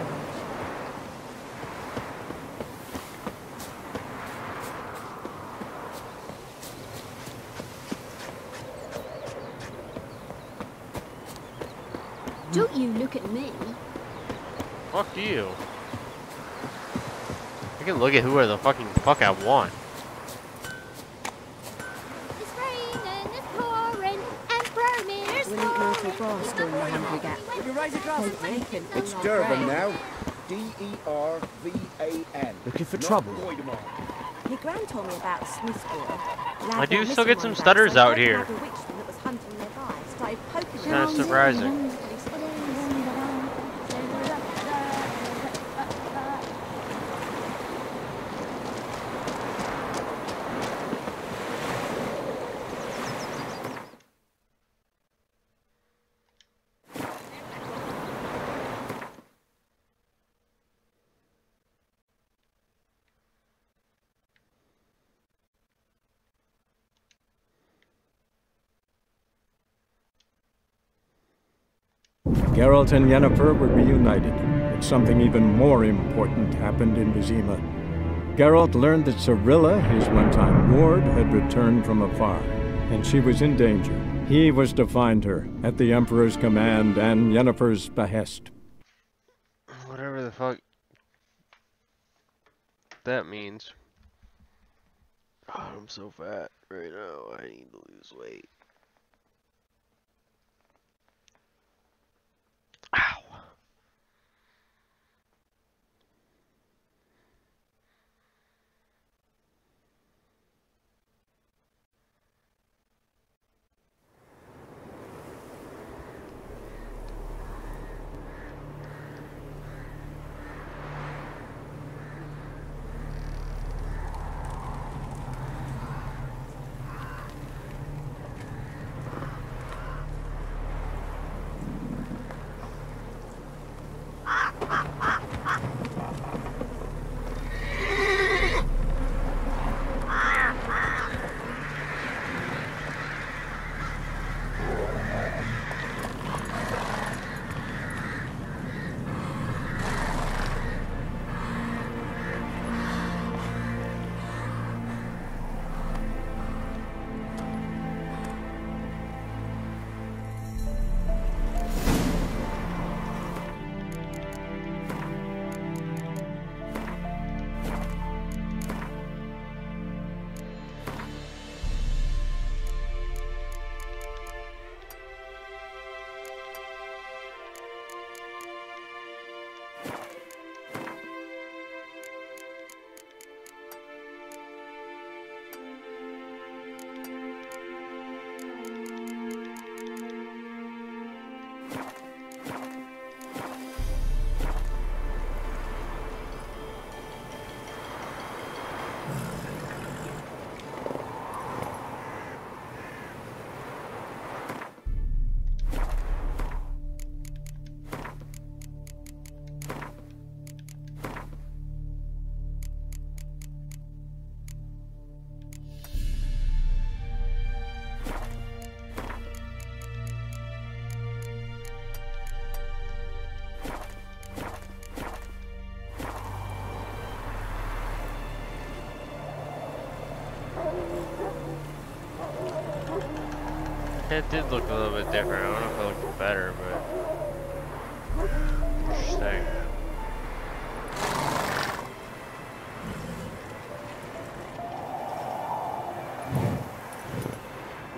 Don't you look at me. Fuck you. I can look at whoever the fuck I want. It's raining, it's pouring, Emperor Mirror's We'll eat mortal brass during the hungry gap. Would you raise a glass of bacon? It's Durban now. D-E-R-V-A-N. Looking for trouble? My gran told me about a Smith's boy. I do still get some stutters out here. It's kind of surprising. Geralt and Yennefer were reunited, but something even more important happened in Vizima. Geralt learned that Cirilla, his one-time ward, had returned from afar, and she was in danger. He was to find her, at the Emperor's command and Yennefer's behest. Whatever the fuck that means. God, I'm so fat right now. I need to lose weight. Ow. It did look a little bit different. I don't know if it looked better, but interesting.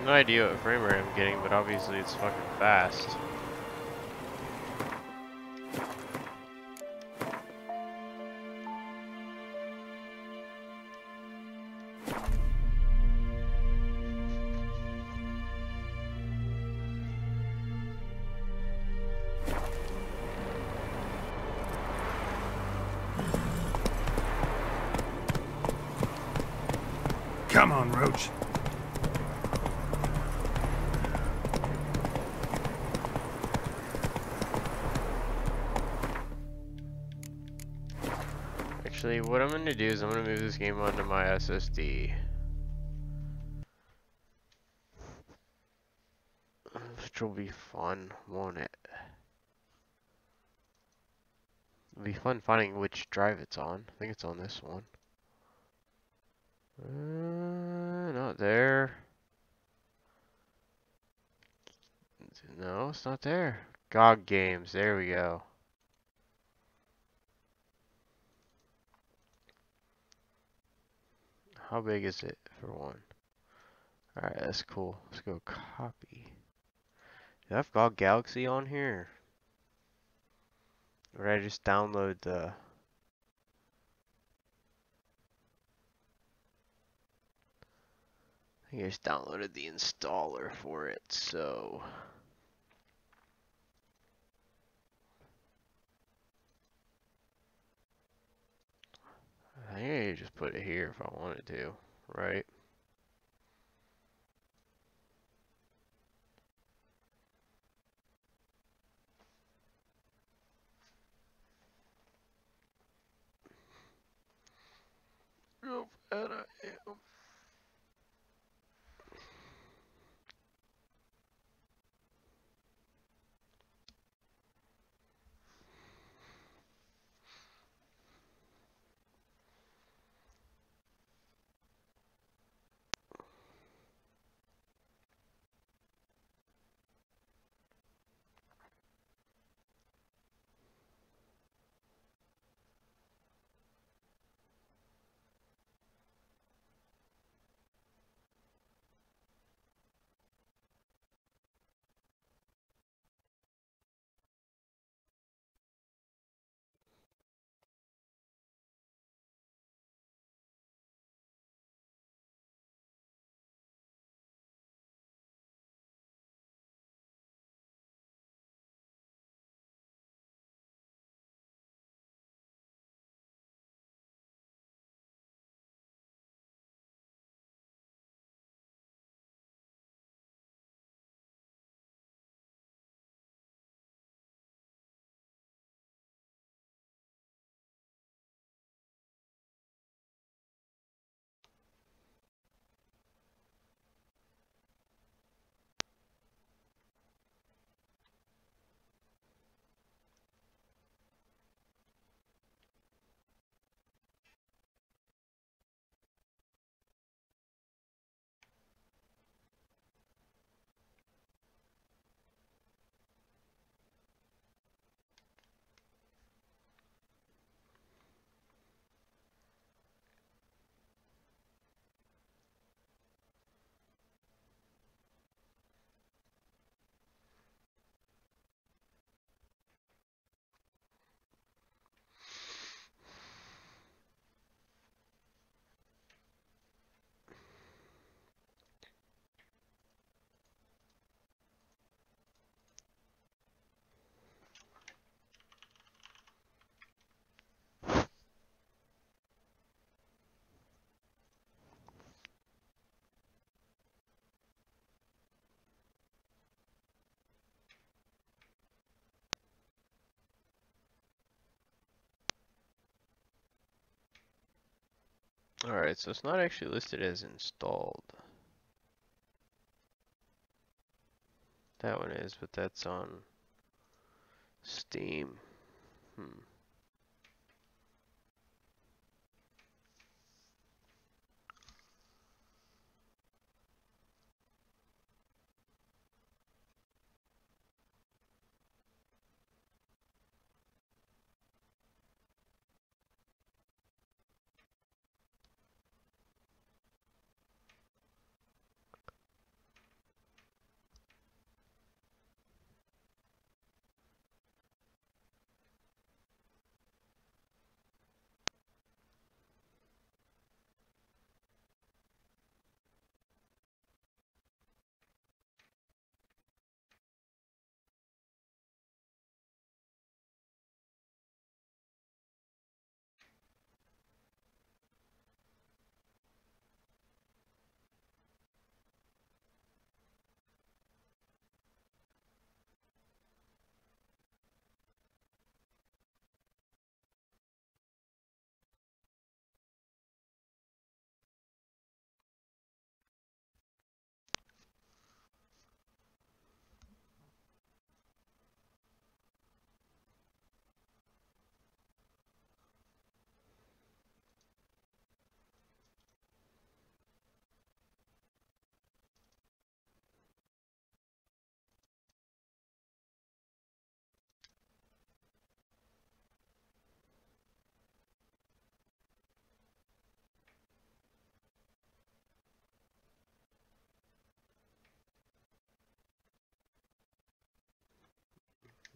No idea what frame rate I'm getting, but obviously it's fucking fast. Come on, Roach. Actually, what I'm gonna do is I'm gonna move this game onto my SSD. Which will be fun, won't it? It'll be fun finding which drive it's on. I think it's on this one. Not there. No, it's not there. GOG Games, there we go. How big is it for one? Alright, that's cool. Let's go copy. Do I have GOG Galaxy on here? Or did I just download the... I think I just downloaded the installer for it, so... I think I could just put it here if I wanted to, right? How bad I am. Alright, so it's not actually listed as installed. That one is, but that's on Steam.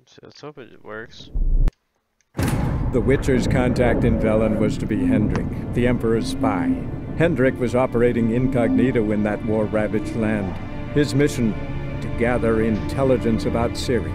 So let's hope it works. The Witcher's contact in Velen was to be Hendrik, the Emperor's spy. Hendrik was operating incognito in that war-ravaged land. His mission, to gather intelligence about Ciri.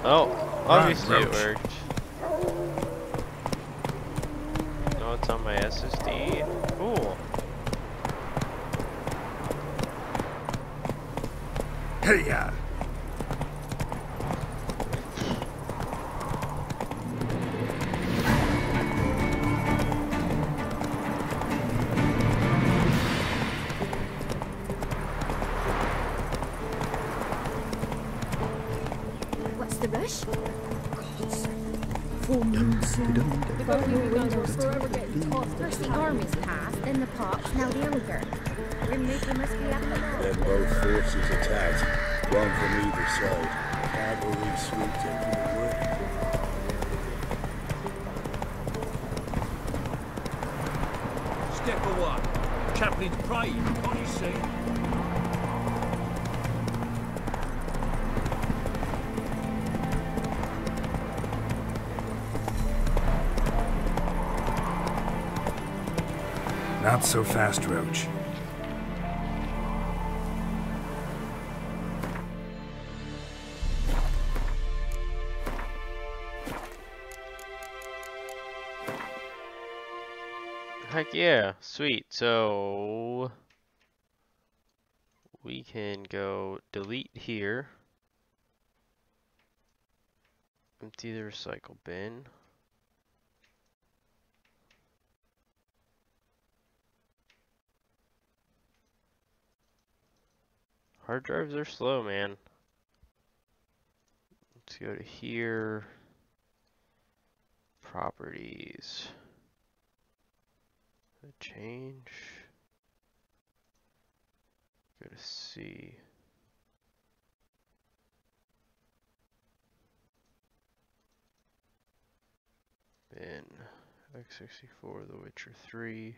Oh, obviously it worked. No, it's on my SSD. Cool. Hey, yeah. What's the rush? Full moon soon. First the army's passed, then the pox, now the ogre. Grimmaker must be up the road. Then both forces attacked, one from either side. Cavalry swooped in from the wood. Step away. Chaplin's praying, can't you see? Not so fast, Roach. Heck yeah, sweet. So we can go delete here. Empty the recycle bin. Hard drives are slow, man. Let's go to here. Properties. Change. Go to C. Bin. X64, The Witcher 3.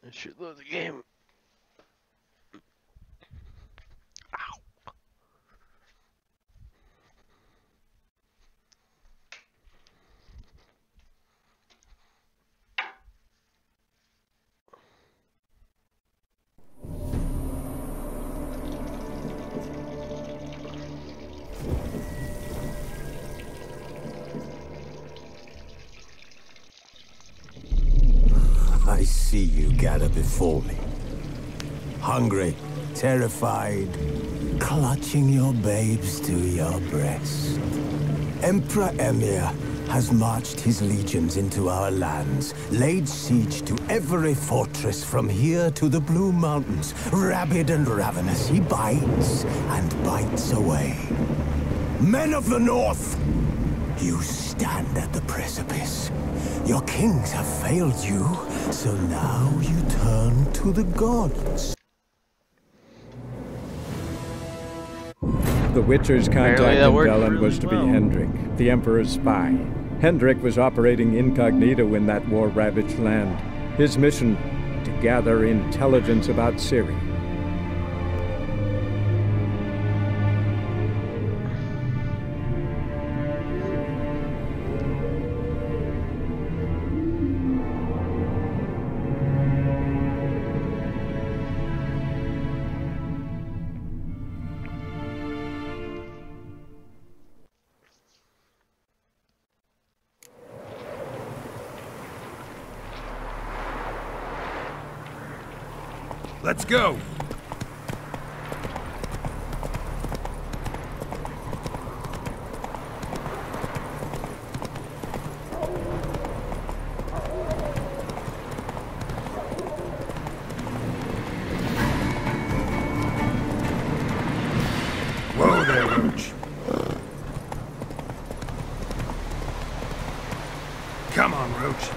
It should load the game. I see you gather before me. Hungry, terrified, clutching your babes to your breast. Emperor Emir has marched his legions into our lands, laid siege to every fortress from here to the Blue Mountains. Rabid and ravenous, he bites and bites away. Men of the North, you stand at the precipice. Your kings have failed you, so now you turn to the gods. The Witcher's contact in Velen was to be Hendrik, the Emperor's spy. Hendrik was operating incognito in that war-ravaged land. His mission, to gather intelligence about Ciri. Let's go! Whoa there, Roach. Come on, Roach.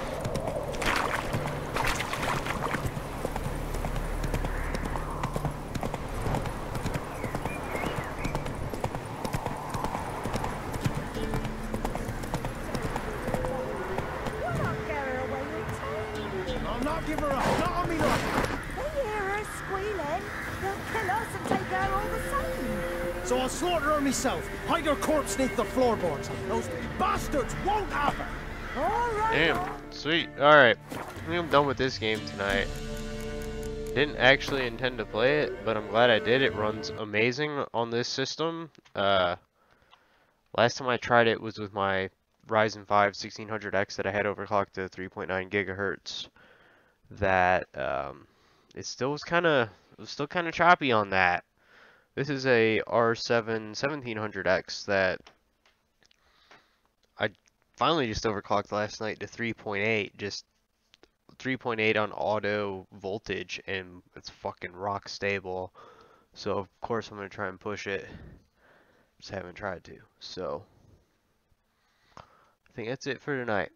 Myself, hide your corpse beneath the floorboards. Those bastards won't have it. All right. Damn, sweet. All right, I think I'm done with this game tonight. Didn't actually intend to play it, but I'm glad I did. It runs amazing on this system. Last time I tried it was with my Ryzen 5 1600X that I had overclocked to 3.9 gigahertz. That it still was kind of choppy on that. This is a R7 1700X that I finally just overclocked last night to 3.8, just 3.8 on auto voltage, and it's fucking rock stable. So of course I'm gonna try and push it. Just haven't tried to. So I think that's it for tonight.